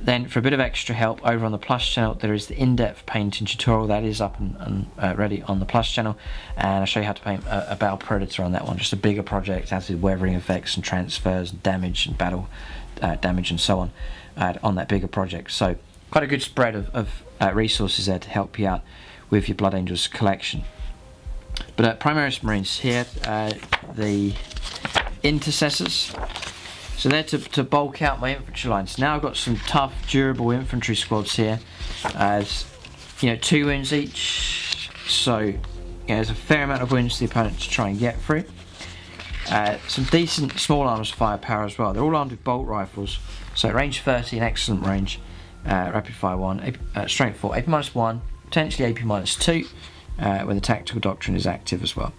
Then for a bit of extra help, over on the Plus channel there is the in-depth painting tutorial that is up and ready on the Plus channel, and I'll show you how to paint a Battle Predator on that one, just a bigger project, how to do weathering effects and transfers and damage and battle damage and so on that bigger project. So quite a good spread of resources there to help you out with your Blood Angels collection. But Primaris Marines here, the Intercessors. So they're to bulk out my infantry lines. Now I've got some tough, durable infantry squads here, as you know, 2 wounds each. So you know, there's a fair amount of wounds to the opponent to try and get through. Some decent small arms firepower as well. They're all armed with bolt rifles. So range 30, an excellent range. Rapid fire 1, strength 4, AP -1, potentially AP -2, when the tactical doctrine is active as well.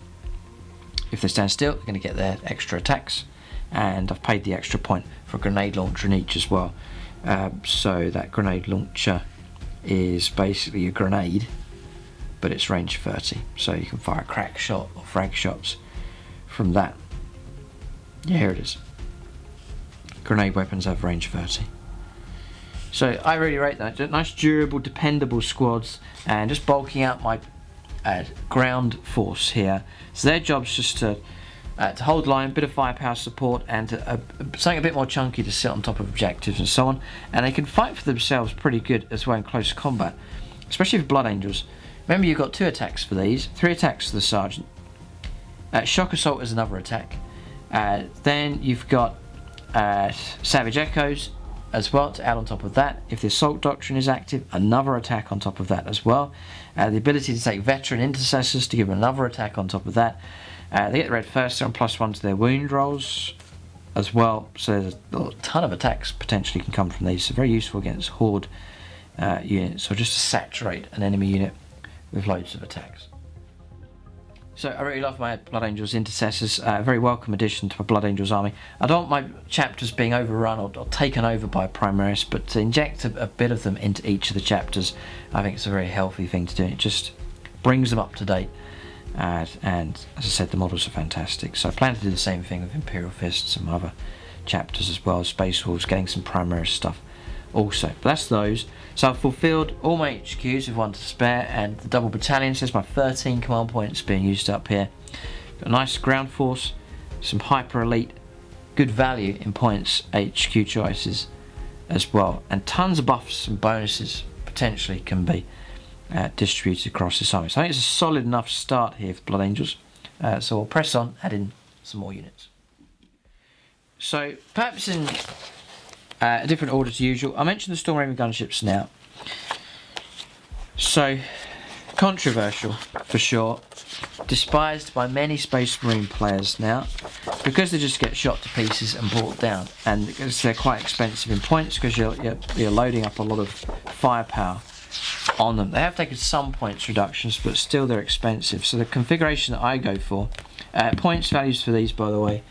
If they stand still, they're going to get their extra attacks, and I've paid the extra point for a grenade launcher in each as well. So that grenade launcher is basically a grenade, but it's range 30, so you can fire a crack shot or frag shots from that. Yeah, here it is. Grenade weapons have range 30. So I really rate that. Nice, durable, dependable squads, and just bulking out my ground force here. So their job's just to hold line, bit of firepower support, and something a bit more chunky to sit on top of objectives and so on. And they can fight for themselves pretty good as well in close combat, especially with Blood Angels. Remember, you've got 2 attacks for these, 3 attacks for the sergeant. Shock Assault is another attack. Then you've got Savage Echoes as well to add on top of that. If the Assault Doctrine is active, another attack on top of that as well. The ability to take Veteran Intercessors to give another attack on top of that. They get the red first, they're on +1 to their wound rolls as well. So there's a ton of attacks potentially can come from these. So very useful against Horde units, or just to saturate an enemy unit with loads of attacks. So I really love my Blood Angels Intercessors, a very welcome addition to my Blood Angels army. I don't want my chapters being overrun or taken over by Primaris, but to inject a bit of them into each of the chapters, I think it's a very healthy thing to do. It just brings them up to date, and as I said, the models are fantastic. So I plan to do the same thing with Imperial Fists and other chapters as well, Space Wolves, getting some Primaris stuff also. But that's those. So I've fulfilled all my HQs with 1 to spare, and the double battalion says my 13 command points being used up here. Got a nice ground force, some hyper elite, good value in points HQ choices as well, and tons of buffs and bonuses potentially can be distributed across this army. So I think it's a solid enough start here for Blood Angels. So we'll press on, add in some more units. So perhaps in a different order to usual, I mentioned the Storm Raven gunships now. So controversial for sure, despised by many Space Marine players now, because they just get shot to pieces and brought down, and because they're quite expensive in points, because you're loading up a lot of firepower on them. They have taken some points reductions, but still they're expensive. So the configuration that I go for, points values for these, by the way,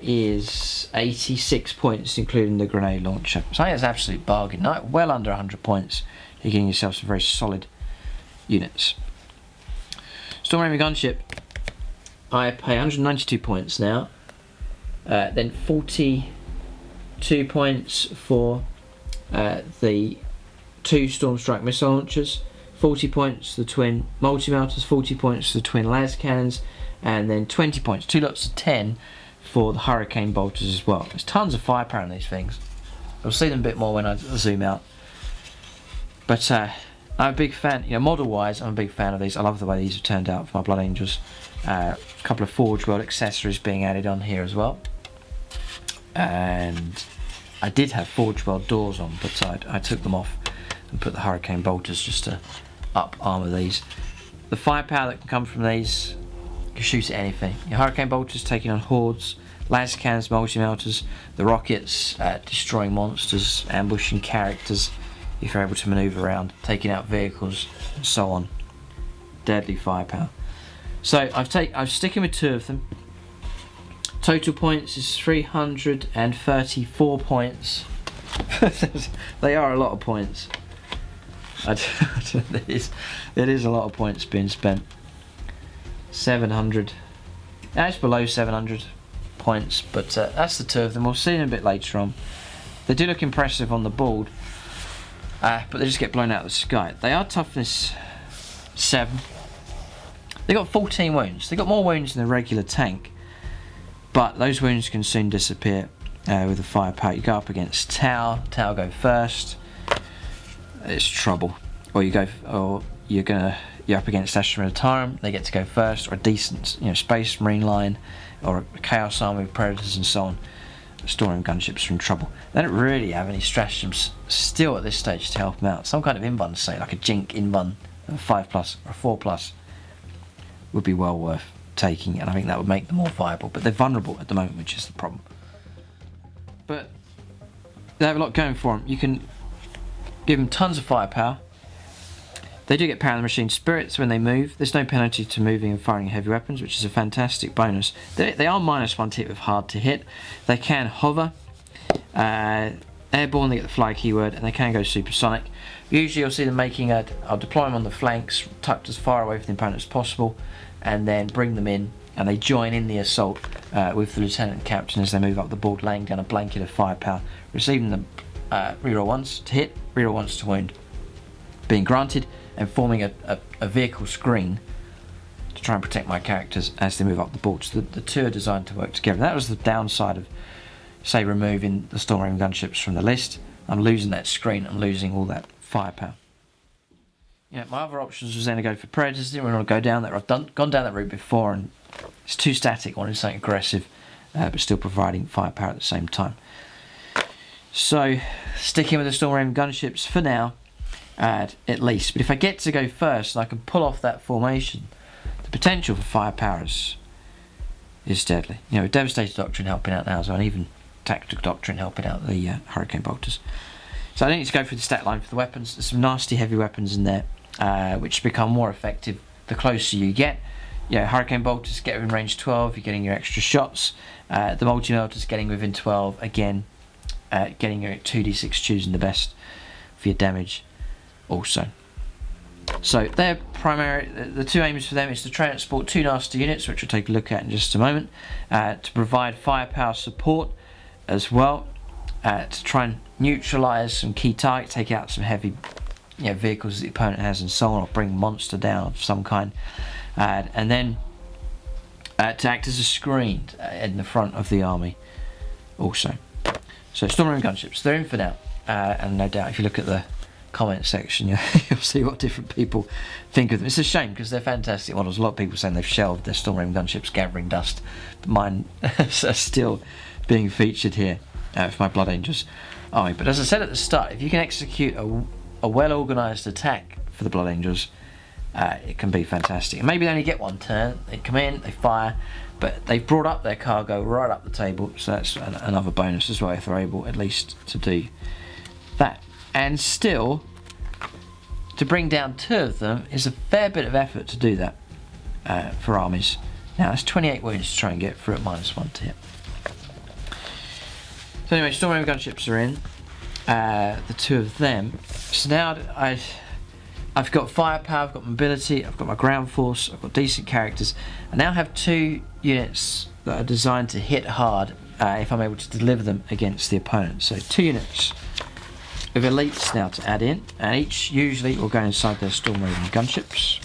is 86 points, including the grenade launcher. So I think it's an absolute bargain. Well under 100 points, you're getting yourself some very solid units. Stormmarine Gunship, I pay 192 points now, then 42 points for the 2 Storm Strike missile launchers, 40 points for the twin multi-melters, 40 points for the twin las cannons, and then 20 points, 2 lots of 10 for the hurricane bolters as well. There's tons of firepower in these things. You'll see them a bit more when I zoom out. But I'm a big fan, model wise, I'm a big fan of these. I love the way these have turned out for my Blood Angels. A couple of Forge World accessories being added on here as well. And I did have Forge World doors on, but I took them off and put the hurricane bolters just to up armour these. The firepower that can come from these, you can shoot at anything. Your hurricane bolters taking on hordes, las cannons, multi-melters, the rockets destroying monsters, ambushing characters if you're able to manoeuvre around, taking out vehicles and so on. Deadly firepower. So I'm sticking with 2 of them. Total points is 334 points. They are a lot of points. It is a lot of points being spent. 700. That's below 700 points, but that's the 2 of them. We'll see them a bit later on. They do look impressive on the board, but they just get blown out of the sky. They are toughness 7. They got 14 wounds. They got more wounds than a regular tank, but those wounds can soon disappear with the firepower. You go up against Tau. Tau go first. It's trouble. Or you're up against Astra Militarum. They get to go first, or a decent, Space Marine line, or a Chaos Army with Predators and so on. Storming Gunships are in trouble. They don't really have any stratagems still at this stage to help them out. Some kind of invuln, say, like a Jink invuln, a 5+ or a 4+, would be well worth taking, and I think that would make them more viable. But they're vulnerable at the moment, which is the problem. But they have a lot going for them. You can give them tons of firepower. They do get power of the machine spirits when they move. There's no penalty to moving and firing heavy weapons, which is a fantastic bonus. They are -1 to hit with hard to hit. They can hover. Airborne, they get the fly keyword, and they can go supersonic. Usually you'll see them making I'll deploy them on the flanks, tucked as far away from the opponent as possible, and then bring them in, and they join in the assault with the lieutenant and captain as they move up the board, laying down a blanket of firepower, receiving them reroll 1s to hit, reroll 1s to wound, being granted, and forming a vehicle screen to try and protect my characters as they move up the board. So the 2 are designed to work together. That was the downside of, say, removing the Stormmarine Gunships from the list. I'm losing that screen, I'm losing all that firepower. My other options was then to go for Predators. Didn't really want to go down that route. I've gone down that route before, and it's too static. I wanted something aggressive, but still providing firepower at the same time. So, sticking with the Stormmarine Gunships for now, at least. But if I get to go first and I can pull off that formation, the potential for firepower is deadly. Devastator Doctrine helping out now as well, and even Tactical Doctrine helping out the Hurricane Bolters. So I don't need to go through the stat line for the weapons. There's some nasty heavy weapons in there, which become more effective the closer you get. Hurricane Bolters get within range 12, you're getting your extra shots. The multi-melters getting within 12, again, getting your 2d6, choosing the best for your damage also. So they're the 2 aims for them is to transport 2 nasty units, which we'll take a look at in just a moment, to provide firepower support as well, to try and neutralise some key targets, take out some heavy vehicles the opponent has and so on, or bring monster down of some kind, and then to act as a screen in the front of the army also. So Stormmarine Gunships, they're in for now, and no doubt if you look at the comment section you'll see what different people think of them. It's a shame because they're fantastic models. A lot of people saying they've shelved their Stormmarine Gunships gathering dust, but mine are still being featured here for my Blood Angels army. But as I said at the start, if you can execute a well organised attack for the Blood Angels, it can be fantastic. And maybe they only get one turn, they come in, they fire, but they've brought up their cargo right up the table, so that's another bonus as well if they're able at least to do that. And still, to bring down 2 of them is a fair bit of effort to do that for armies. Now that's 28 wounds to try and get through at -1 to hit. So anyway, Stormmarine gunships are in, the 2 of them. So now I've got firepower, I've got mobility, I've got my ground force, I've got decent characters. I now have 2 units that are designed to hit hard if I'm able to deliver them against the opponent. So 2 units of elites now to add in, and each usually will go inside their Stormmarine gunships.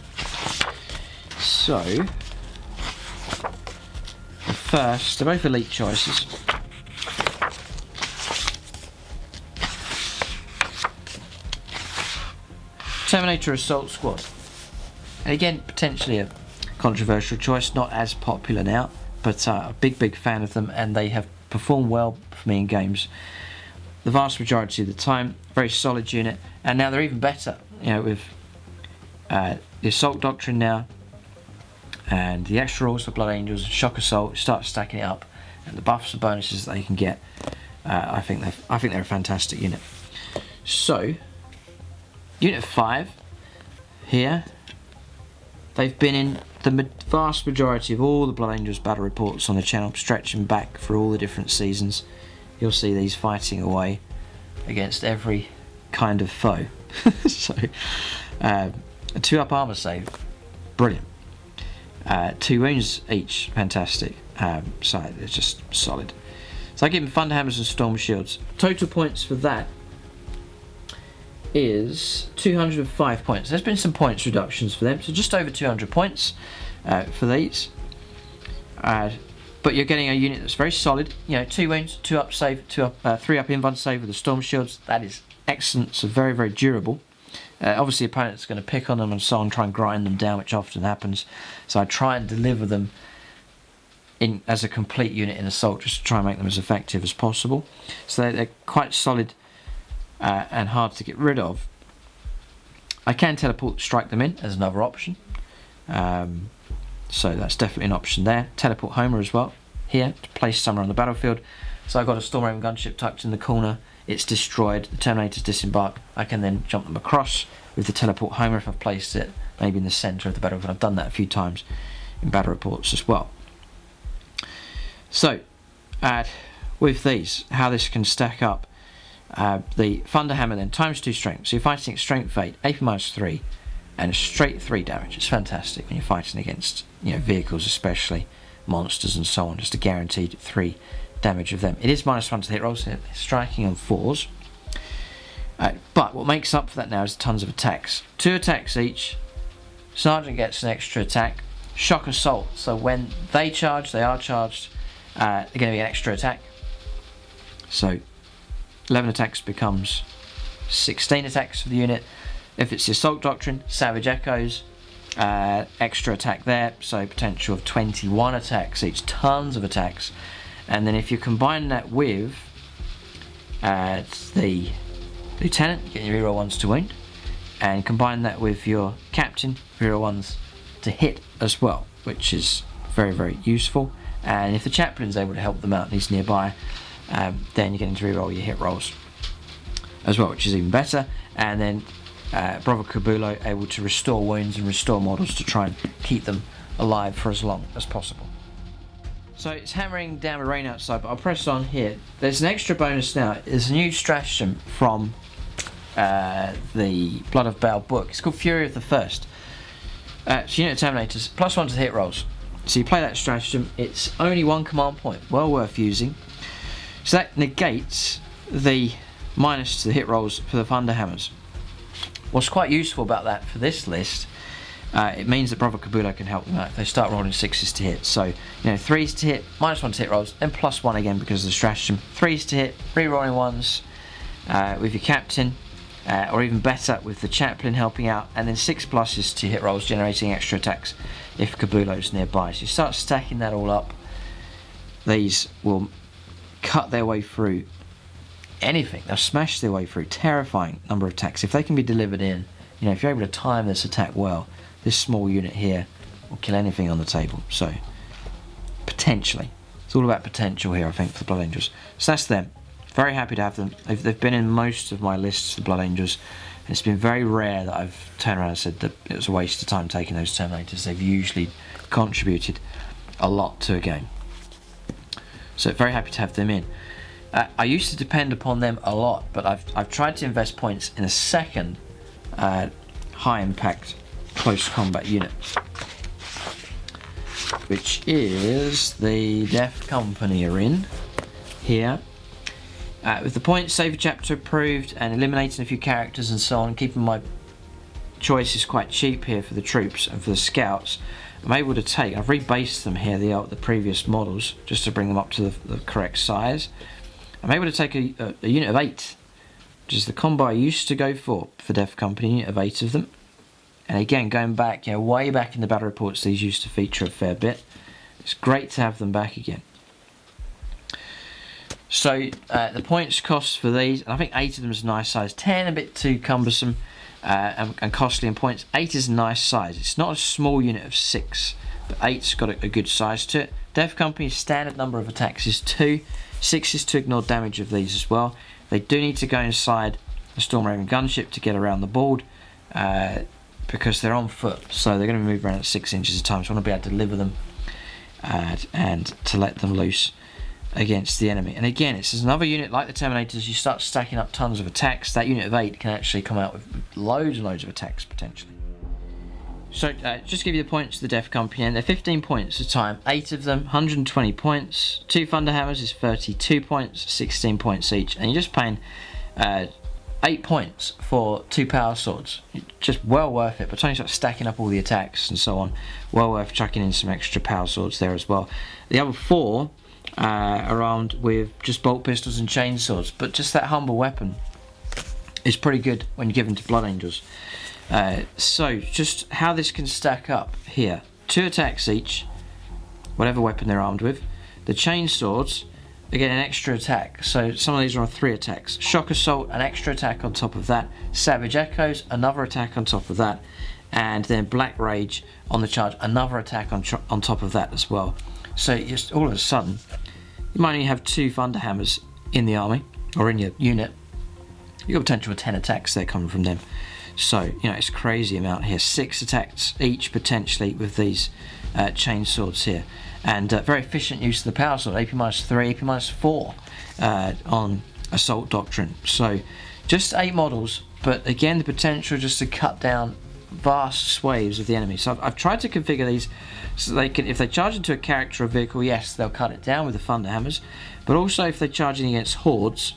So the first, they're both elite choices. Terminator Assault Squad. And again, potentially a controversial choice, not as popular now, but a big fan of them, and they have performed well for me in games the vast majority of the time. Very solid unit, and now they're even better, you know, with the Assault Doctrine now, and the extra rules for Blood Angels and Shock Assault. Start stacking it up, and the buffs and bonuses that they can get. I think they're a fantastic unit. So, Unit 5 here. They've been in the vast majority of all the Blood Angels battle reports on the channel, stretching back for all the different seasons. You'll see these fighting away against every kind of foe. So, a 2-up armor save, brilliant. 2 wounds each, fantastic. So it's just solid. So I give them Thunderhammers and Storm Shields. Total points for that is 205 points. There's been some points reductions for them, so just over 200 points for these. But you're getting a unit that's very solid. You know, 2 wounds, 2-up save, 3-up invuln save with the Storm Shields. That is excellent. So very durable. Obviously, opponents are going to pick on them and so on, try and grind them down, which often happens. So I try and deliver them in as a complete unit in assault, just to try and make them as effective as possible. So they're quite solid and hard to get rid of. I can teleport strike them in as another option. So that's definitely an option there. Teleport Homer as well here to place somewhere on the battlefield. So I've got a Stormmarine gunship tucked in the corner. It's destroyed. The Terminators disembark. I can then jump them across with the Teleport Homer if I've placed it maybe in the centre of the battlefield. I've done that a few times in battle reports as well. So with these, how this can stack up. The Thunderhammer then times 2 strength. So you're fighting at strength 8, AP -3, and a straight 3 damage. It's fantastic when you're fighting against, you know, vehicles, especially monsters and so on. Just a guaranteed 3 damage of them. It is -1 to hit rolls, so striking on 4s. But what makes up for that now is tons of attacks. 2 attacks each. Sergeant gets an extra attack. Shock Assault. So when they charge, they are charged. They're going to be an extra attack. So 11 attacks becomes 16 attacks for the unit. If it's the Assault Doctrine, Savage Echoes, extra attack there, so potential of 21 attacks each, tons of attacks. And then if you combine that with the Lieutenant, you get your reroll 1s to wound, and combine that with your Captain, reroll 1s to hit as well, which is very useful. And if the Chaplain's able to help them out and he's nearby, then you're getting to reroll your hit rolls as well, which is even better. And then Bravo Cabulo able to restore wounds and restore models to try and keep them alive for as long as possible. So it's hammering down the rain outside, but I'll press on here. There's an extra bonus now. There's a new stratagem from the Blood of Baal book. It's called Fury of the First. It's unit Terminators, +1 to hit rolls. So you play that stratagem, it's only 1 command point, well worth using. So that negates the minus to the hit rolls for the Thunderhammers. What's quite useful about that for this list, it means that Bravo Cabulo can help them out if they start rolling 6s to hit. So, you know, 3s to hit, -1 to hit rolls, then +1 again because of the stratagem. 3s to hit, re-rolling 1s with your Captain, or even better with the Chaplain helping out, and then 6 pluses to hit rolls, generating extra attacks if Cabulo's nearby. So you start stacking that all up. These will cut their way through anything. They'll smash their way through terrifying number of attacks if they can be delivered in. You know, if you're able to time this attack well, this small unit here will kill anything on the table. So potentially, it's all about potential here, I think, for the Blood Angels. So that's them. Very happy to have them. They've been in most of my lists, the Blood Angels. And it's been very rare that I've turned around and said that it was a waste of time taking those Terminators. They've usually contributed a lot to a game. So very happy to have them in. I used to depend upon them a lot, but I've tried to invest points in a second high impact close combat unit, which is the Death Company are in here. With the points Saver Chapter approved and eliminating a few characters and so on, keeping my choices quite cheap here for the troops and for the scouts, I'm able to take, I've rebased them here, the previous models, just to bring them up to the correct size. I'm able to take a unit of 8, which is the combo I used to go for Death Company, unit of 8 of them. And again, going back, way back in the battle reports, these used to feature a fair bit. It's great to have them back again. So the points cost for these, I think 8 of them is a nice size. 10 a bit too cumbersome and costly in points. 8 is a nice size. It's not a small unit of 6, but 8's got a good size to it. Death Company's standard number of attacks is 2. 6 is to ignore damage of these as well. They do need to go inside the Stormraven gunship to get around the board because they're on foot, so they're going to move around at 6 inches at a time. So I want to be able to deliver them and to let them loose against the enemy. And again, it's another unit like the Terminators. You start stacking up tons of attacks. That unit of 8 can actually come out with loads and loads of attacks potentially. So just give you the points to the Death Company, and they're 15 points a time. 8 of them, 120 points. 2 Thunderhammers is 32 points, 16 points each, and you're just paying 8 points for 2 Power Swords. Just well worth it. But only start stacking up all the attacks and so on. Well worth chucking in some extra Power Swords there as well. The other 4 are armed with just bolt pistols and chainswords, but just that humble weapon is pretty good when you give them to Blood Angels. So just how this can stack up here: 2 attacks each, whatever weapon they're armed with. The chainswords, again, an extra attack, so some of these are on 3 attacks. Shock Assault, an extra attack on top of that. Savage Echoes, another attack on top of that. And then Black Rage on the charge, another attack on top of that as well. So just all of a sudden, you might only have 2 Thunderhammers in the army, or in your unit. You've got potential of 10 attacks there coming from them. So, it's a crazy amount here. 6 attacks each potentially with these chainswords here. And very efficient use of the Power Sword, AP-3, AP-4 on Assault Doctrine. So, just 8 models, but again, the potential just to cut down vast swathes of the enemy. So I've tried to configure these so they can, if they charge into a character or vehicle, yes, they'll cut it down with the Thunderhammers, but also if they're charging against hordes,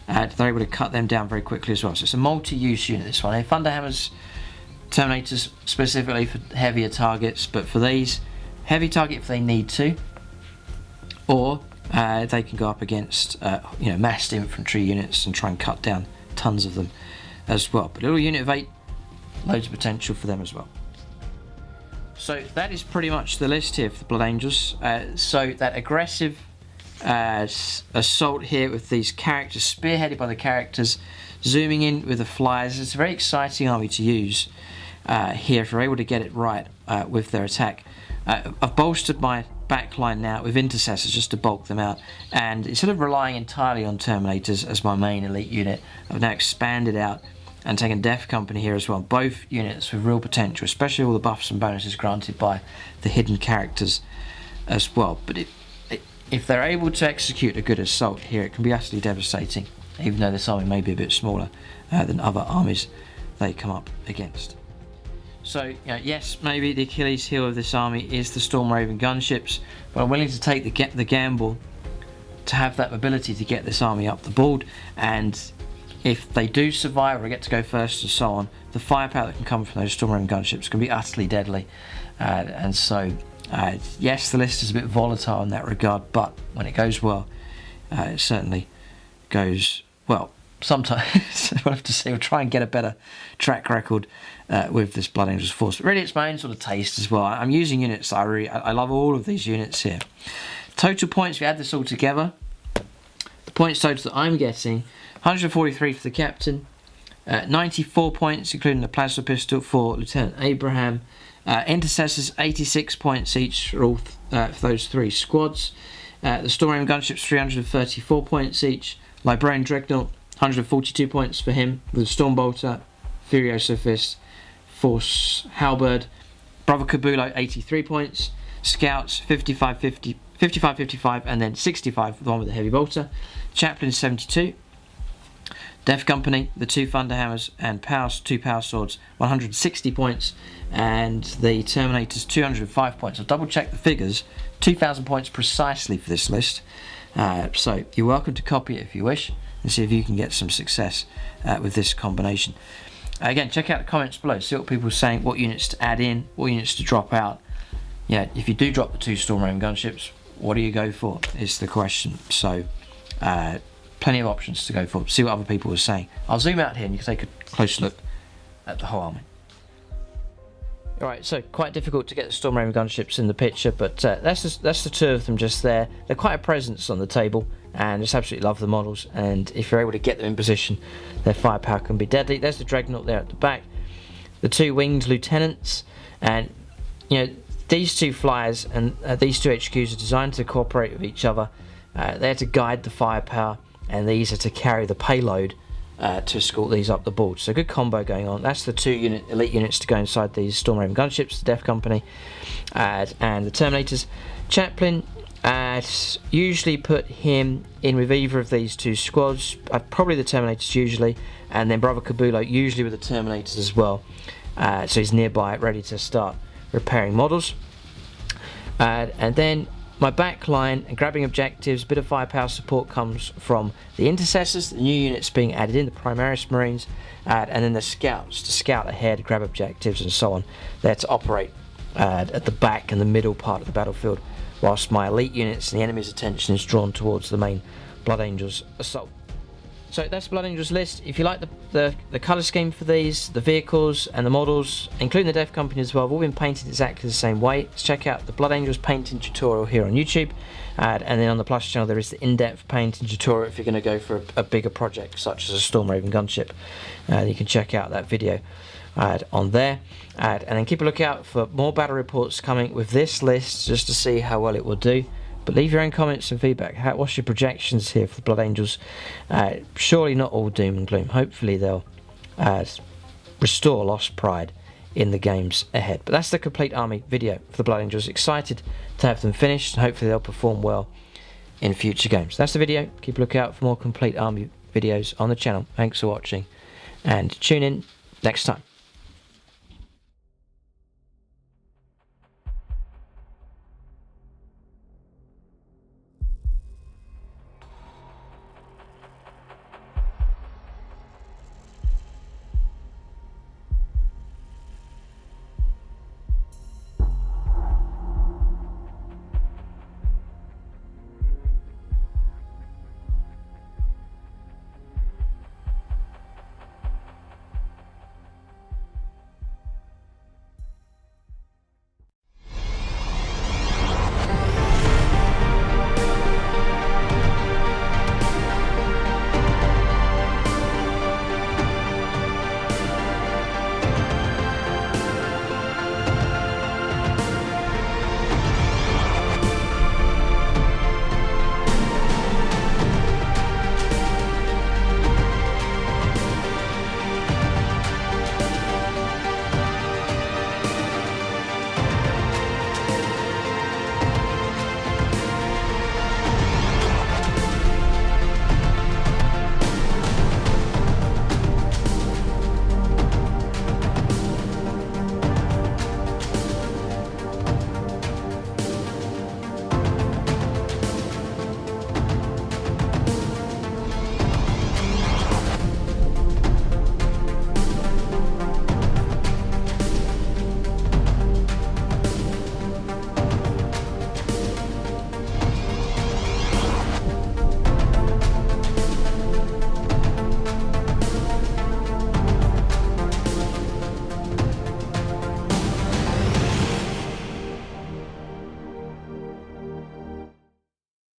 they're able to cut them down very quickly as well. So it's a multi-use unit, this one. Thunderhammers, Terminators specifically for heavier targets, but for these, heavy target if they need to, or they can go up against massed infantry units and try and cut down tons of them as well. But a little unit of 8, loads of potential for them as well. So that is pretty much the list here for the Blood Angels. So that aggressive assault here with these characters, spearheaded by the characters, zooming in with the flyers. It's a very exciting army to use here if you're able to get it right with their attack. I've bolstered my backline now with Intercessors just to bulk them out, and instead of relying entirely on Terminators as my main elite unit, I've now expanded out and taken Death Company here as well. Both units with real potential, especially all the buffs and bonuses granted by the hidden characters as well. But if they're able to execute a good assault here, it can be utterly devastating, even though this army may be a bit smaller than other armies they come up against. So, yes, maybe the Achilles heel of this army is the Stormraven gunships, but I'm willing to take the gamble to have that ability to get this army up the board, and if they do survive or get to go first and so on, the firepower that can come from those Stormraven gunships can be utterly deadly. And so, yes, the list is a bit volatile in that regard, but when it goes well, it certainly goes well. Sometimes we'll have to see. We'll try and get a better track record with this Blood Angels force. But really, it's my own sort of taste as well. I'm using units. I love all of these units here. Total points, if you add this all together, the points total that I'm getting: 143 for the captain, 94 points, including the plasma pistol for Lieutenant Abraham. Intercessors, 86 points each for all for those 3 squads. The Stormraven Gunships, 334 points each. Librarian Dreadnought, 142 points for him, with Stormbolter, Furioso Fist, Force Halberd. Brother Kabulo, 83 points. Scouts, 55, 55, and then 65 for the one with the Heavy Bolter. Chaplain, 72. Death Company, the 2 Thunderhammers and 2 Power Swords, 160 points, and the Terminators, 205 points. I've double checked the figures, 2,000 points precisely for this list. So you're welcome to copy it if you wish, and see if you can get some success with this combination. Again, check out the comments below, see what people are saying, what units to add in, what units to drop out. Yeah, if you do drop the 2 Stormraven Gunships, what do you go for, is the question. So, plenty of options to go for. See what other people are saying. I'll zoom out here and you can take a close look at the whole army. Alright, so quite difficult to get the Stormraven Gunships in the picture, but that's the 2 of them just there. They're quite a presence on the table, and just absolutely love the models, and if you're able to get them in position, their firepower can be deadly. There's the Dreadnought there at the back. The 2 Winged Lieutenants, and you know, these 2 flyers and these 2 HQs are designed to cooperate with each other. They're to guide the firepower, and these are to carry the payload to escort these up the board. So good combo going on. That's the 2 elite units to go inside these Stormraven Gunships, the Death Company, and the Terminators. Chaplain, usually put him in with either of these 2 squads, probably the Terminators usually, and then Brother Kabulo usually with the Terminators as well. So he's nearby, ready to start repairing models. And then my back line and grabbing objectives, a bit of firepower support comes from the Intercessors, the new units being added in, the Primaris Marines, and then the Scouts to scout ahead, grab objectives and so on. They're to operate at the back and the middle part of the battlefield, whilst my elite units and the enemy's attention is drawn towards the main Blood Angels assault. So that's Blood Angels list. If you like the colour scheme for these, the vehicles and the models, including the Death Company as well, have all been painted exactly the same way. Let's check out the Blood Angels painting tutorial here on YouTube, and then on the Plus channel there is the in-depth painting tutorial if you're going to go for a bigger project such as a Stormraven Gunship. You can check out that video on there, and then keep a lookout for more battle reports coming with this list just to see how well it will do. But leave your own comments and feedback. What's your projections here for the Blood Angels? Surely not all doom and gloom. Hopefully they'll restore lost pride in the games ahead. But that's the complete army video for the Blood Angels. Excited to have them finished, and hopefully they'll perform well in future games. That's the video. Keep a lookout for more complete army videos on the channel. Thanks for watching, and tune in next time.